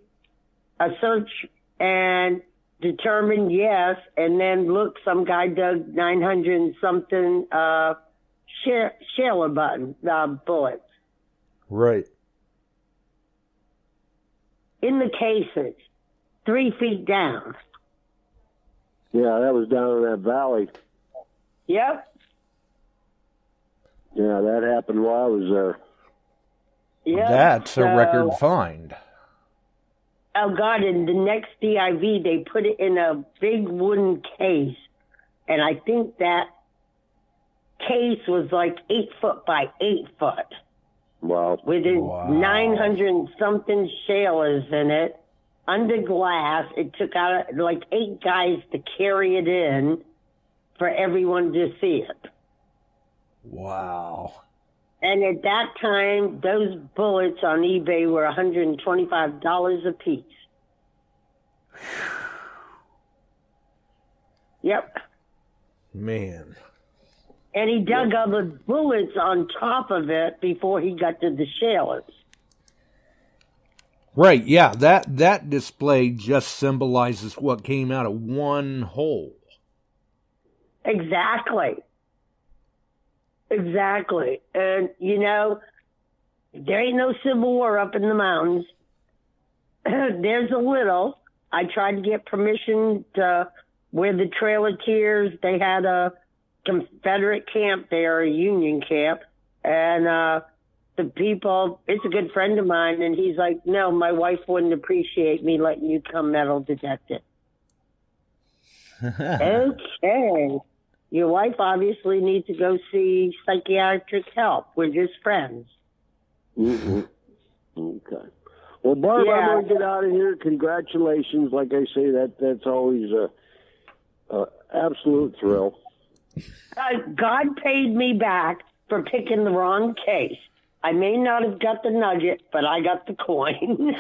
Speaker 8: a search and determined yes. And then look, some guy dug 900 and something, shell bullets.
Speaker 7: Right.
Speaker 8: In the cases, 3 feet down.
Speaker 9: Yeah, that was down in that valley.
Speaker 8: Yep.
Speaker 9: Yeah, that happened while I was there.
Speaker 8: Yep.
Speaker 7: That's a record find.
Speaker 8: Oh, God, in the next D.I.V, they put it in a big wooden case. And I think that case was like 8 foot by 8 foot.
Speaker 9: Wow.
Speaker 8: With 900 and something shalers in it, under glass. It took out like 8 guys to carry it in for everyone to see it.
Speaker 7: Wow.
Speaker 8: And at that time, those bullets on eBay were $125 a piece. Yep.
Speaker 7: Man.
Speaker 8: And he dug other bullets on top of it before he got to the shalers.
Speaker 7: Right, yeah, that display just symbolizes what came out of one hole.
Speaker 8: Exactly. And, there ain't no Civil War up in the mountains. There's a little. I tried to get permission to where the Trail of Tears, they had a Confederate camp there, a Union camp. And the people, it's a good friend of mine, and he's like, no, my wife wouldn't appreciate me letting you come metal detect it. Okay. Your wife obviously needs to go see psychiatric help. We're just friends.
Speaker 9: Mm-hmm. Okay. Well, Barb, I'm going to get out of here. Congratulations. Like I say, that's always a absolute thrill.
Speaker 8: God paid me back for picking the wrong case. I may not have got the nugget, but I got the coin.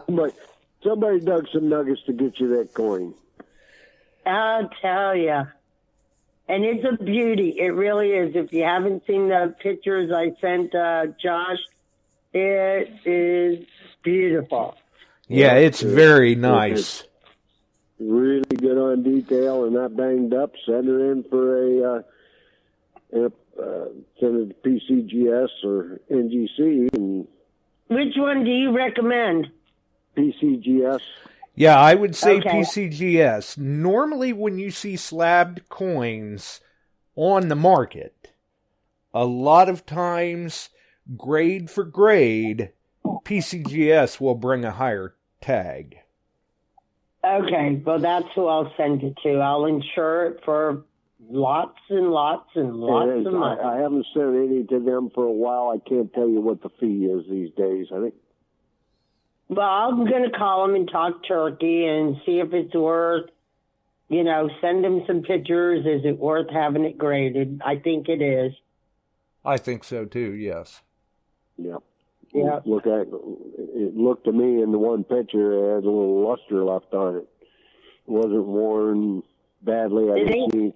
Speaker 9: But somebody dug some nuggets to get you that coin.
Speaker 8: I'll tell you. And it's a beauty. It really is. If you haven't seen the pictures I sent Josh, it is beautiful.
Speaker 7: Yeah, it's very nice.
Speaker 9: It's really good on detail and not banged up. Send her in for send it to PCGS or NGC. And
Speaker 8: which one do you recommend?
Speaker 9: PCGS.
Speaker 7: Yeah, I would say PCGS. Normally when you see slabbed coins on the market, a lot of times, grade for grade, PCGS will bring a higher tag.
Speaker 8: Okay, well, that's who I'll send it to. I'll insure it for lots and lots and lots of money.
Speaker 9: I haven't sent any to them for a while. I can't tell you what the fee is these days. I think.
Speaker 8: Well, I'm going to call them and talk turkey and see if it's worth, send them some pictures. Is it worth having it graded? I think it is.
Speaker 7: I think so too, yes.
Speaker 9: Yeah.
Speaker 8: Yeah.
Speaker 9: It looked to me in the one picture, it had a little luster left on it. It wasn't worn badly. I didn't see.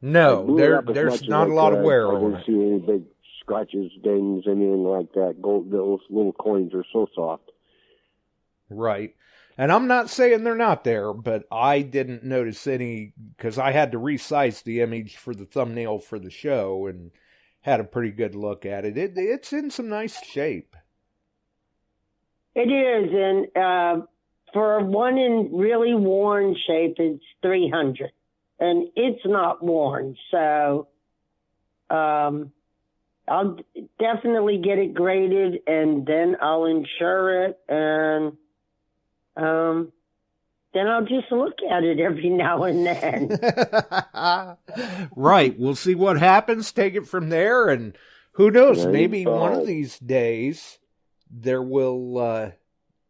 Speaker 7: No, there's not a lot of wear on it.
Speaker 9: I didn't see any big scratches, dings, anything like that. Those little coins are so soft.
Speaker 7: Right. And I'm not saying they're not there, but I didn't notice any, because I had to resize the image for the thumbnail for the show and had a pretty good look at it. It's in some nice shape.
Speaker 8: It is, and for one in really worn shape, it's $300, and it's not worn. So I'll definitely get it graded, and then I'll insure it, and then I'll just look at it every now and then.
Speaker 7: Right. We'll see what happens. Take it from there, and who knows? Maybe one of these days there will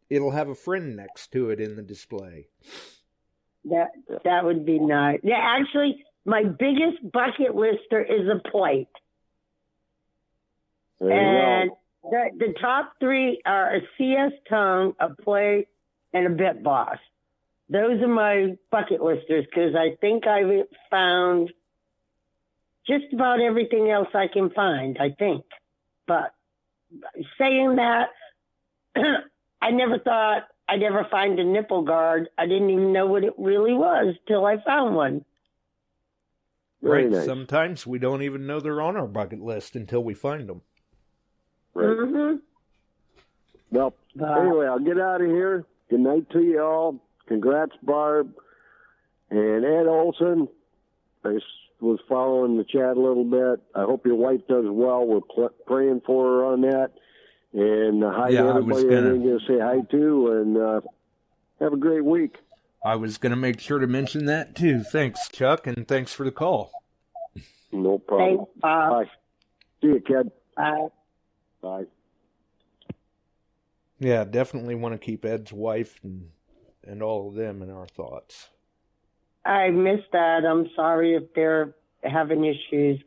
Speaker 7: it'll have a friend next to it in the display.
Speaker 8: That would be nice. Yeah, actually, my biggest bucket lister is a plate. And the top three are a CS Tone, a plate, and a Bit Boss. Those are my bucket listers because I think I've found just about everything else I can find, I think. But saying that, I never thought I'd ever find a nipple guard. I didn't even know what it really was till I found one.
Speaker 7: Right.
Speaker 9: Nice.
Speaker 7: Sometimes we don't even know they're on our bucket list until we find them.
Speaker 9: Right.
Speaker 8: Mm-hmm.
Speaker 9: Well, anyway, I'll get out of here. Good night to you all. Congrats, Barb. And Ed Olson, I was following the chat a little bit. I hope your wife does well. We're praying for her on that. And hi to everybody I'm going to say hi to, and have a great week.
Speaker 7: I was going to make sure to mention that, too. Thanks, Chuck, and thanks for the call.
Speaker 9: No problem.
Speaker 8: Thanks, Bob.
Speaker 9: Bye. See you, kid.
Speaker 8: Bye.
Speaker 9: Bye.
Speaker 7: Yeah, definitely want to keep Ed's wife and all of them in our thoughts.
Speaker 8: I missed that. I'm sorry if they're having issues.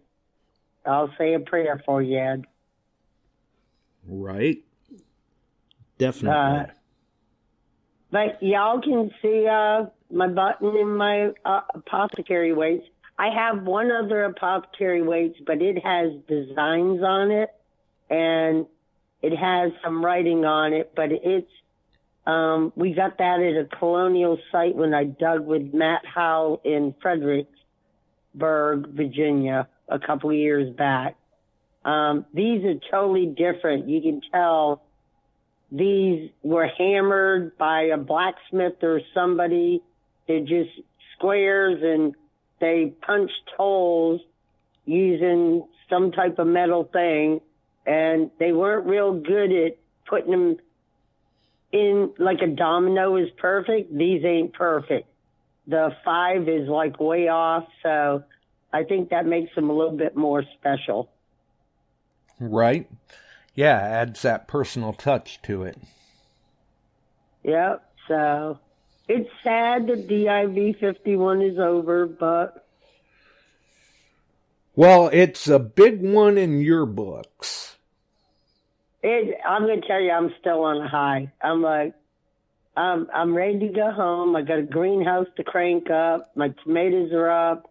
Speaker 8: I'll say a prayer for you, Ed.
Speaker 7: Right. Definitely.
Speaker 8: But y'all can see my button in my apothecary weights. I have one other apothecary weights, but it has designs on it, and it has some writing on it, but it's we got that at a colonial site when I dug with Matt Howell in Fredericksburg, Virginia, a couple of years back. These are totally different. You can tell these were hammered by a blacksmith or somebody. They're just squares, and they punched holes using some type of metal thing, and they weren't real good at putting them in like a domino is perfect. These ain't perfect. The 5 is like way off, so I think that makes them a little bit more special.
Speaker 7: Right. Yeah, adds that personal touch to it.
Speaker 8: Yep, so it's sad that D.I.V 51 is over, but...
Speaker 7: Well, it's a big one in your books.
Speaker 8: I'm going to tell you, I'm still on a high. I'm like, I'm ready to go home. I got a greenhouse to crank up. My tomatoes are up.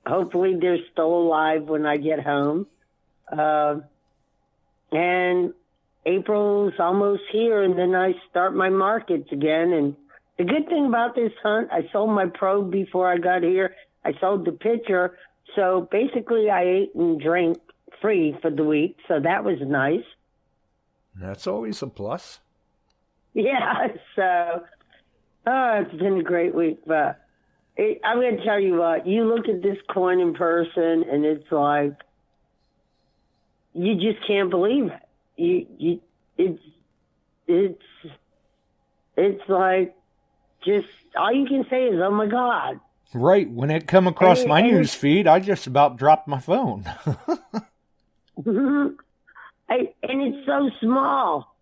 Speaker 8: Hopefully they're still alive when I get home. And April's almost here, and then I start my markets again. And the good thing about this hunt, I sold my probe before I got here. I sold the pitcher. So basically I ate and drank free for the week. So that was nice.
Speaker 7: That's always a plus.
Speaker 8: Yeah, so it's been a great week. But I'm going to tell you what, you look at this coin in person, and it's like, you just can't believe it. It's like, just all you can say is, oh my God.
Speaker 7: Right. When it come across my news feed, I just about dropped my phone.
Speaker 8: And it's so small.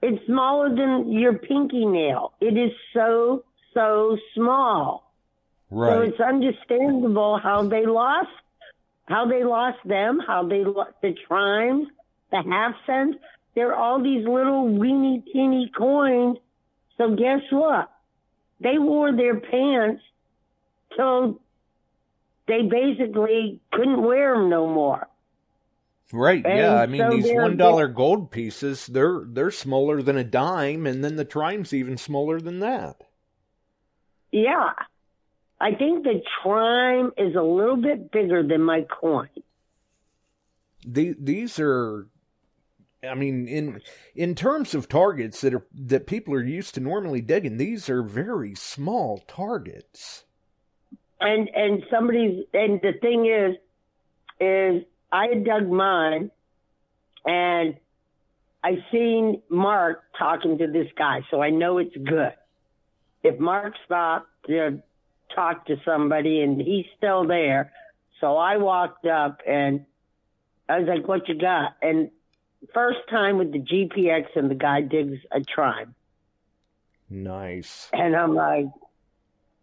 Speaker 8: It's smaller than your pinky nail. It is so small.
Speaker 7: Right.
Speaker 8: So it's understandable how they lost them, the trimes, the half cents. They're all these little weeny teeny coins. So guess what? They wore their pants till they basically couldn't wear them no more.
Speaker 7: Right,
Speaker 8: and
Speaker 7: yeah. I mean,
Speaker 8: so
Speaker 7: these $1 gold pieces, they're smaller than a dime, and then the trime's even smaller than that.
Speaker 8: Yeah. I think the trime is a little bit bigger than my coin.
Speaker 7: These are, I mean, in terms of targets that people are used to normally digging, these are very small targets.
Speaker 8: And the thing is I had dug mine, and I seen Mark talking to this guy, so I know it's good. If Mark stopped to talk to somebody and he's still there, so I walked up and I was like, "What you got?" And first time with the GPX, and the guy digs a trime.
Speaker 7: Nice.
Speaker 8: And I'm like,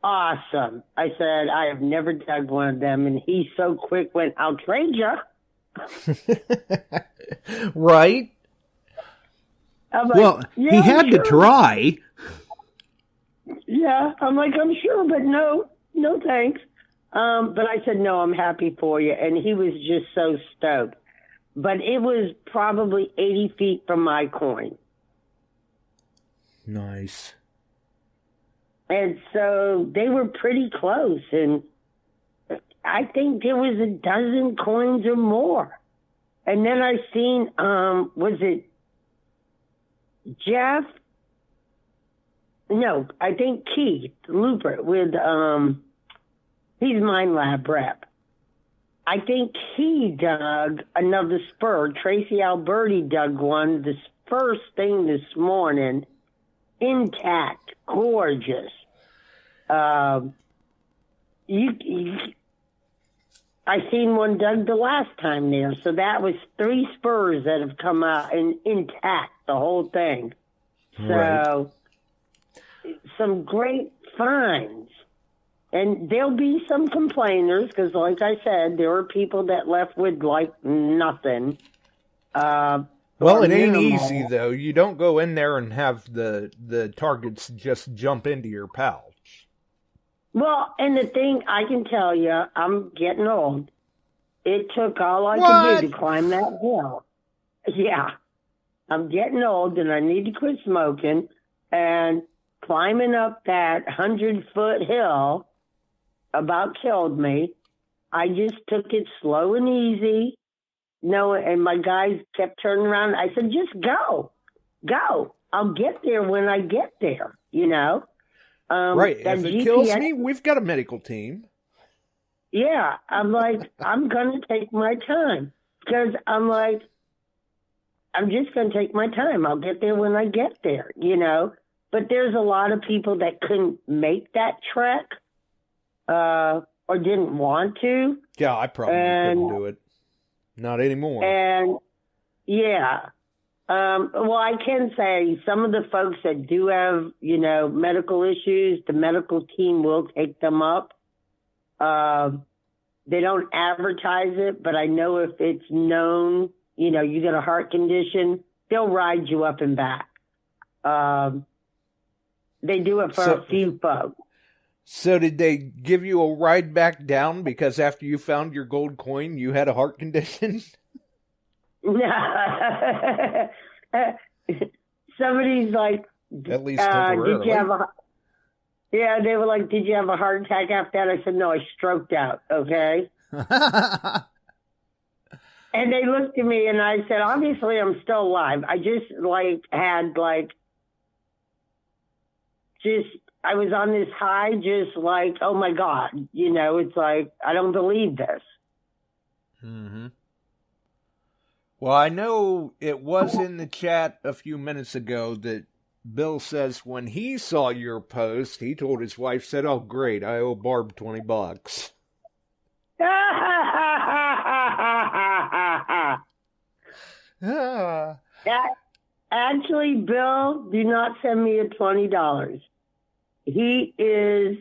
Speaker 8: awesome. I said, I have never dug one of them. And he so quick went, I'll trade you.
Speaker 7: Right?
Speaker 8: I'm like,
Speaker 7: well,
Speaker 8: yeah,
Speaker 7: he had
Speaker 8: sure.
Speaker 7: to try.
Speaker 8: Yeah. I'm like, I'm sure, but no thanks. But I said, no, I'm happy for you. And he was just so stoked. But it was probably 80 feet from my coin.
Speaker 7: Nice.
Speaker 8: And so they were pretty close. And I think there was a dozen coins or more. And then I seen, was it Jeff? No, I think Keith Looper with, he's Mine Lab rep. I think he dug another spur. Tracy Alberti dug one this first thing this morning, intact, gorgeous. I seen one dug the last time there, so that was 3 spurs that have come out and intact, the whole thing. So, some great finds. And there'll be some complainers, because like I said, there are people that left with, like, nothing.
Speaker 7: Well, it ain't easy, though. You don't go in there and have the targets just jump into your pouch.
Speaker 8: Well, and the thing, I can tell you, I'm getting old. It took all I could do to climb that hill. Yeah. I'm getting old, and I need to quit smoking. And climbing up that 100-foot hill about killed me. I just took it slow and easy. And my guys kept turning around. I said, just go. I'll get there when I get there,
Speaker 7: Right. If it kills me, we've got a medical team.
Speaker 8: Yeah. I'm like, I'm going to take my time. Because I'm like, I'm just going to take my time. I'll get there when I get there, But there's a lot of people that couldn't make that trek. Or didn't want to.
Speaker 7: Yeah, I probably couldn't do it. Not anymore.
Speaker 8: And, yeah. Well, I can say some of the folks that do have, medical issues, the medical team will take them up. They don't advertise it, but I know if it's known, you got a heart condition, they'll ride you up and back. They do it for a few folks.
Speaker 7: So did they give you a ride back down because after you found your gold coin, you had a heart condition?
Speaker 8: No. Somebody's like,
Speaker 7: at least temporarily.
Speaker 8: Did you have yeah, they were like, did you have a heart attack after that? I said, no, I stroked out, okay? And they looked at me and I said, obviously I'm still alive. I just I was on this high, just like, oh my God, it's like, I don't believe this.
Speaker 7: Mm-hmm. Well, I know it was in the chat a few minutes ago that Bill says when he saw your post, he told his wife, said, "Oh, great, I owe Barb $20."
Speaker 8: Actually, Bill, do not send me a $20. He is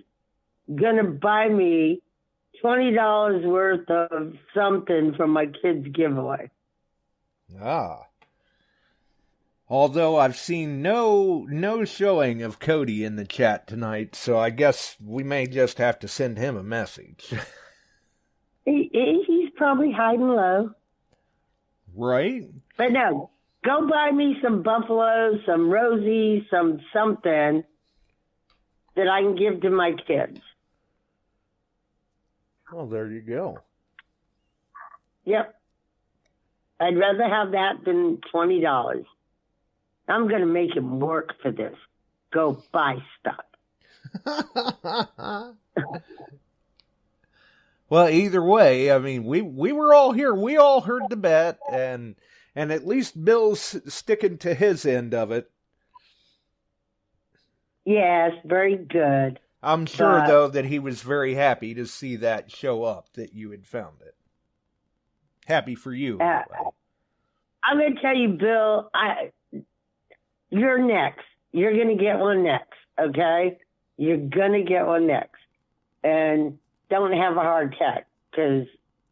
Speaker 8: going to buy me $20 worth of something from my kids' giveaway.
Speaker 7: Although I've seen no showing of Cody in the chat tonight, so I guess we may just have to send him a message.
Speaker 8: He's probably hiding low.
Speaker 7: Right?
Speaker 8: But no, go buy me some buffaloes, some rosies, something that I can give to my kids.
Speaker 7: Well, there you go.
Speaker 8: Yep. I'd rather have that than $20. I'm going to make him work for this. Go buy stuff.
Speaker 7: Well, either way, I mean, we were all here. We all heard the bet, and at least Bill's sticking to his end of it.
Speaker 8: Yes, very good.
Speaker 7: I'm sure, though, that he was very happy to see that show up, that you had found it. Happy for you.
Speaker 8: I'm going to tell you, Bill, you're next. You're going to get one next, okay? You're going to get one next. And don't have a heart attack, because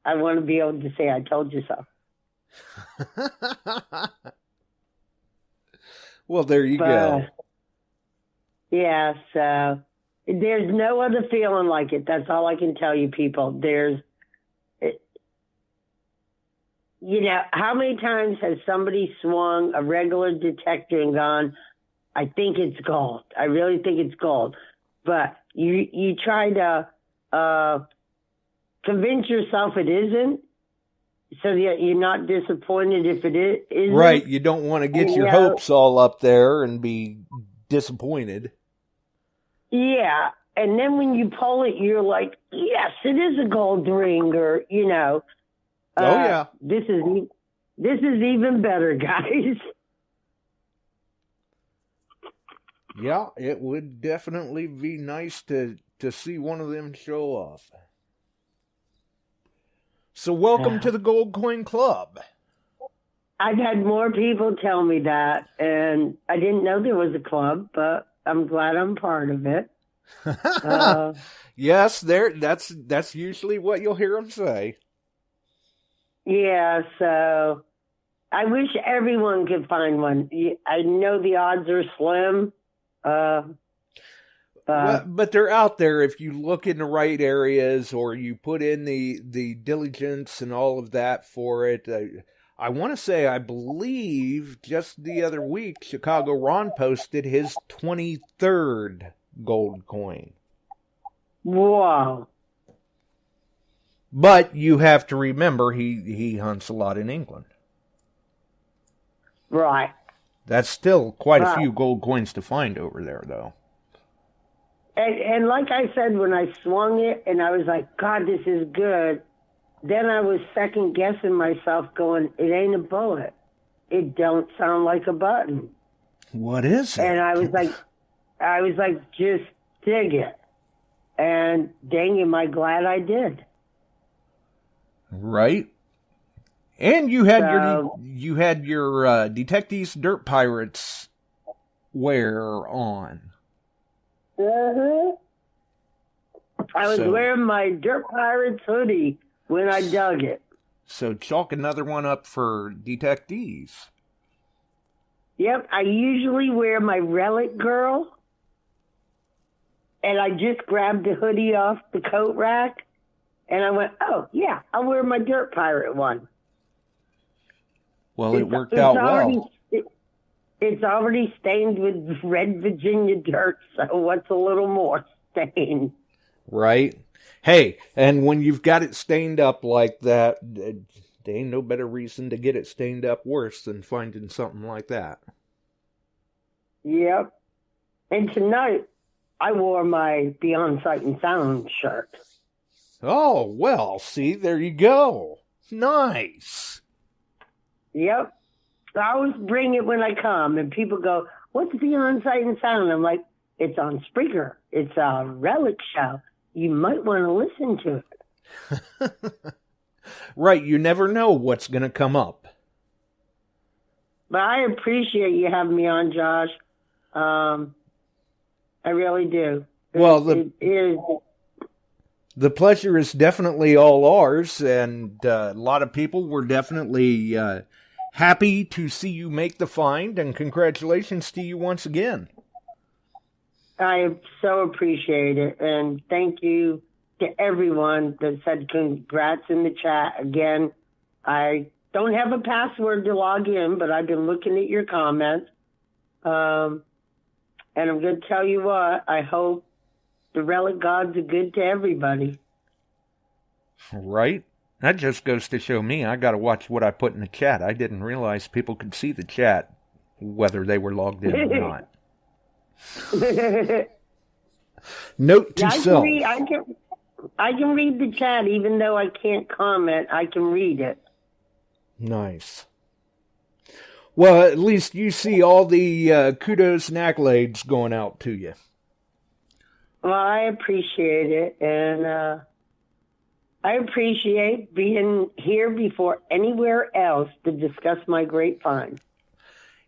Speaker 8: I want to be able to say I told you so.
Speaker 7: Well, there you go.
Speaker 8: Yeah, so there's no other feeling like it. That's all I can tell you, people. How many times has somebody swung a regular detector and gone, I think it's gold. I really think it's gold. But you try to convince yourself it isn't, so that you're not disappointed if it isn't.
Speaker 7: Right, you don't want to get your hopes all up there and be disappointed.
Speaker 8: Yeah, and then when you pull it, you're like, yes, it is a gold ring, or,
Speaker 7: oh, yeah.
Speaker 8: This is even better, guys.
Speaker 7: Yeah, it would definitely be nice to see one of them show off. So welcome to the Gold Coin Club.
Speaker 8: I've had more people tell me that, and I didn't know there was a club, but I'm glad I'm part of it.
Speaker 7: Yes, that's usually what you'll hear them say.
Speaker 8: Yeah, so I wish everyone could find one. I know the odds are slim.
Speaker 7: But they're out there if you look in the right areas, or you put in the diligence and all of that for it. I want to say, I believe just the other week, Chicago Ron posted his 23rd gold coin.
Speaker 8: Wow.
Speaker 7: But you have to remember, he hunts a lot in England.
Speaker 8: Right.
Speaker 7: That's still quite a few gold coins to find over there, though.
Speaker 8: And like I said, when I swung it and I was like, God, this is good, then I was second guessing myself going, it ain't a bullet. It don't sound like a button.
Speaker 7: What is it?
Speaker 8: And I was like, just dig it. And dang, am I glad I did.
Speaker 7: Right. And you had your DETECTEES Dirt Pirates wear on.
Speaker 8: I was wearing my Dirt Pirates hoodie when I dug it.
Speaker 7: So chalk another one up for DETECTEES.
Speaker 8: Yep, I usually wear my Relic Girl. And I just grabbed the hoodie off the coat rack. And I went, oh, yeah, I'll wear my Dirt Pirate one.
Speaker 7: Well, it worked out well.
Speaker 8: It's already stained with red Virginia dirt, so what's a little more stain?
Speaker 7: Right. Hey, and when you've got it stained up like that, there ain't no better reason to get it stained up worse than finding something like that.
Speaker 8: Yep. And tonight, I wore my Beyond Sight and Sound shirt.
Speaker 7: Oh, well, see, there you go. Nice.
Speaker 8: Yep. I always bring it when I come, and people go, "What's Beyond Sight and Sound?" I'm like, "It's on Spreaker. It's a relic show. You might want to listen to it."
Speaker 7: Right, you never know what's going to come up.
Speaker 8: But I appreciate you having me on, Josh. I really do.
Speaker 7: Well,
Speaker 8: it is.
Speaker 7: The pleasure is definitely all ours, and a lot of people were definitely happy to see you make the find, and congratulations to you once again.
Speaker 8: I so appreciate it, and thank you to everyone that said congrats in the chat. Again, I don't have a password to log in, but I've been looking at your comments. And I'm going to tell you what, I hope the relic gods are good to everybody.
Speaker 7: Right? That just goes to show me I got to watch what I put in the chat. I didn't realize people could see the chat, whether they were logged in or not. Note to self.
Speaker 8: I can read the chat even though I can't comment. I can read it.
Speaker 7: Nice. Well, at least you see all the kudos and accolades going out to you.
Speaker 8: Well, I appreciate it, and I appreciate being here before anywhere else to discuss my great find.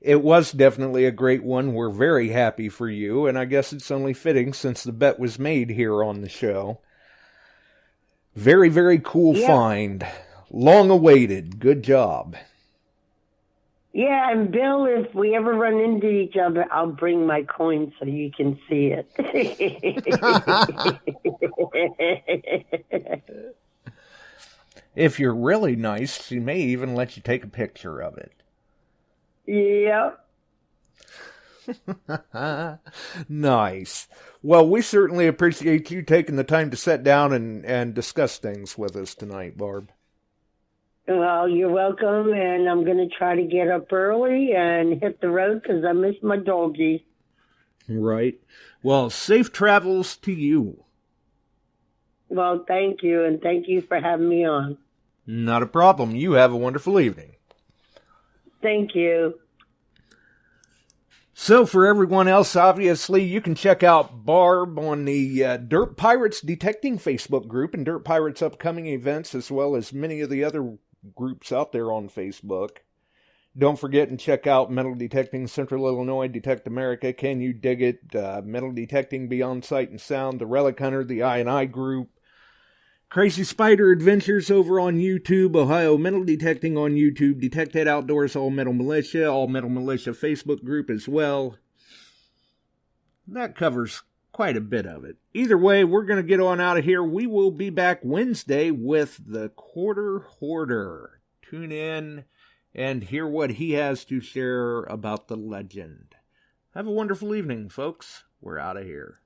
Speaker 7: It was definitely a great one. We're very happy for you, and I guess it's only fitting since the bet was made here on the show. Very, very cool find. Long awaited. Good job.
Speaker 8: Yeah, and Bill, if we ever run into each other, I'll bring my coin so you can see it.
Speaker 7: If you're really nice, she may even let you take a picture of it.
Speaker 8: Yep.
Speaker 7: Nice. Well, we certainly appreciate you taking the time to sit down and discuss things with us tonight, Barb.
Speaker 8: Well, you're welcome, and I'm going to try to get up early and hit the road because I miss my doggie.
Speaker 7: Right. Well, safe travels to you.
Speaker 8: Well, thank you, and thank you for having me on.
Speaker 7: Not a problem. You have a wonderful evening.
Speaker 8: Thank you.
Speaker 7: So for everyone else, obviously, you can check out Barb on the Dirt Pirates Detecting Facebook group and Dirt Pirates upcoming events, as well as many of the other groups out there on Facebook. Don't forget and check out Metal Detecting Central Illinois, Detect America, Can You Dig It, Metal Detecting Beyond Sight and Sound, The Relic Hunter, the I&I group, Crazy Spider Adventures over on YouTube, Ohio Metal Detecting on YouTube, Detected Outdoors, All Metal Militia Facebook group as well. That covers quite a bit of it. Either way, we're going to get on out of here. We will be back Wednesday with the Quarter Hoarder. Tune in and hear what he has to share about the legend. Have a wonderful evening, folks. We're out of here.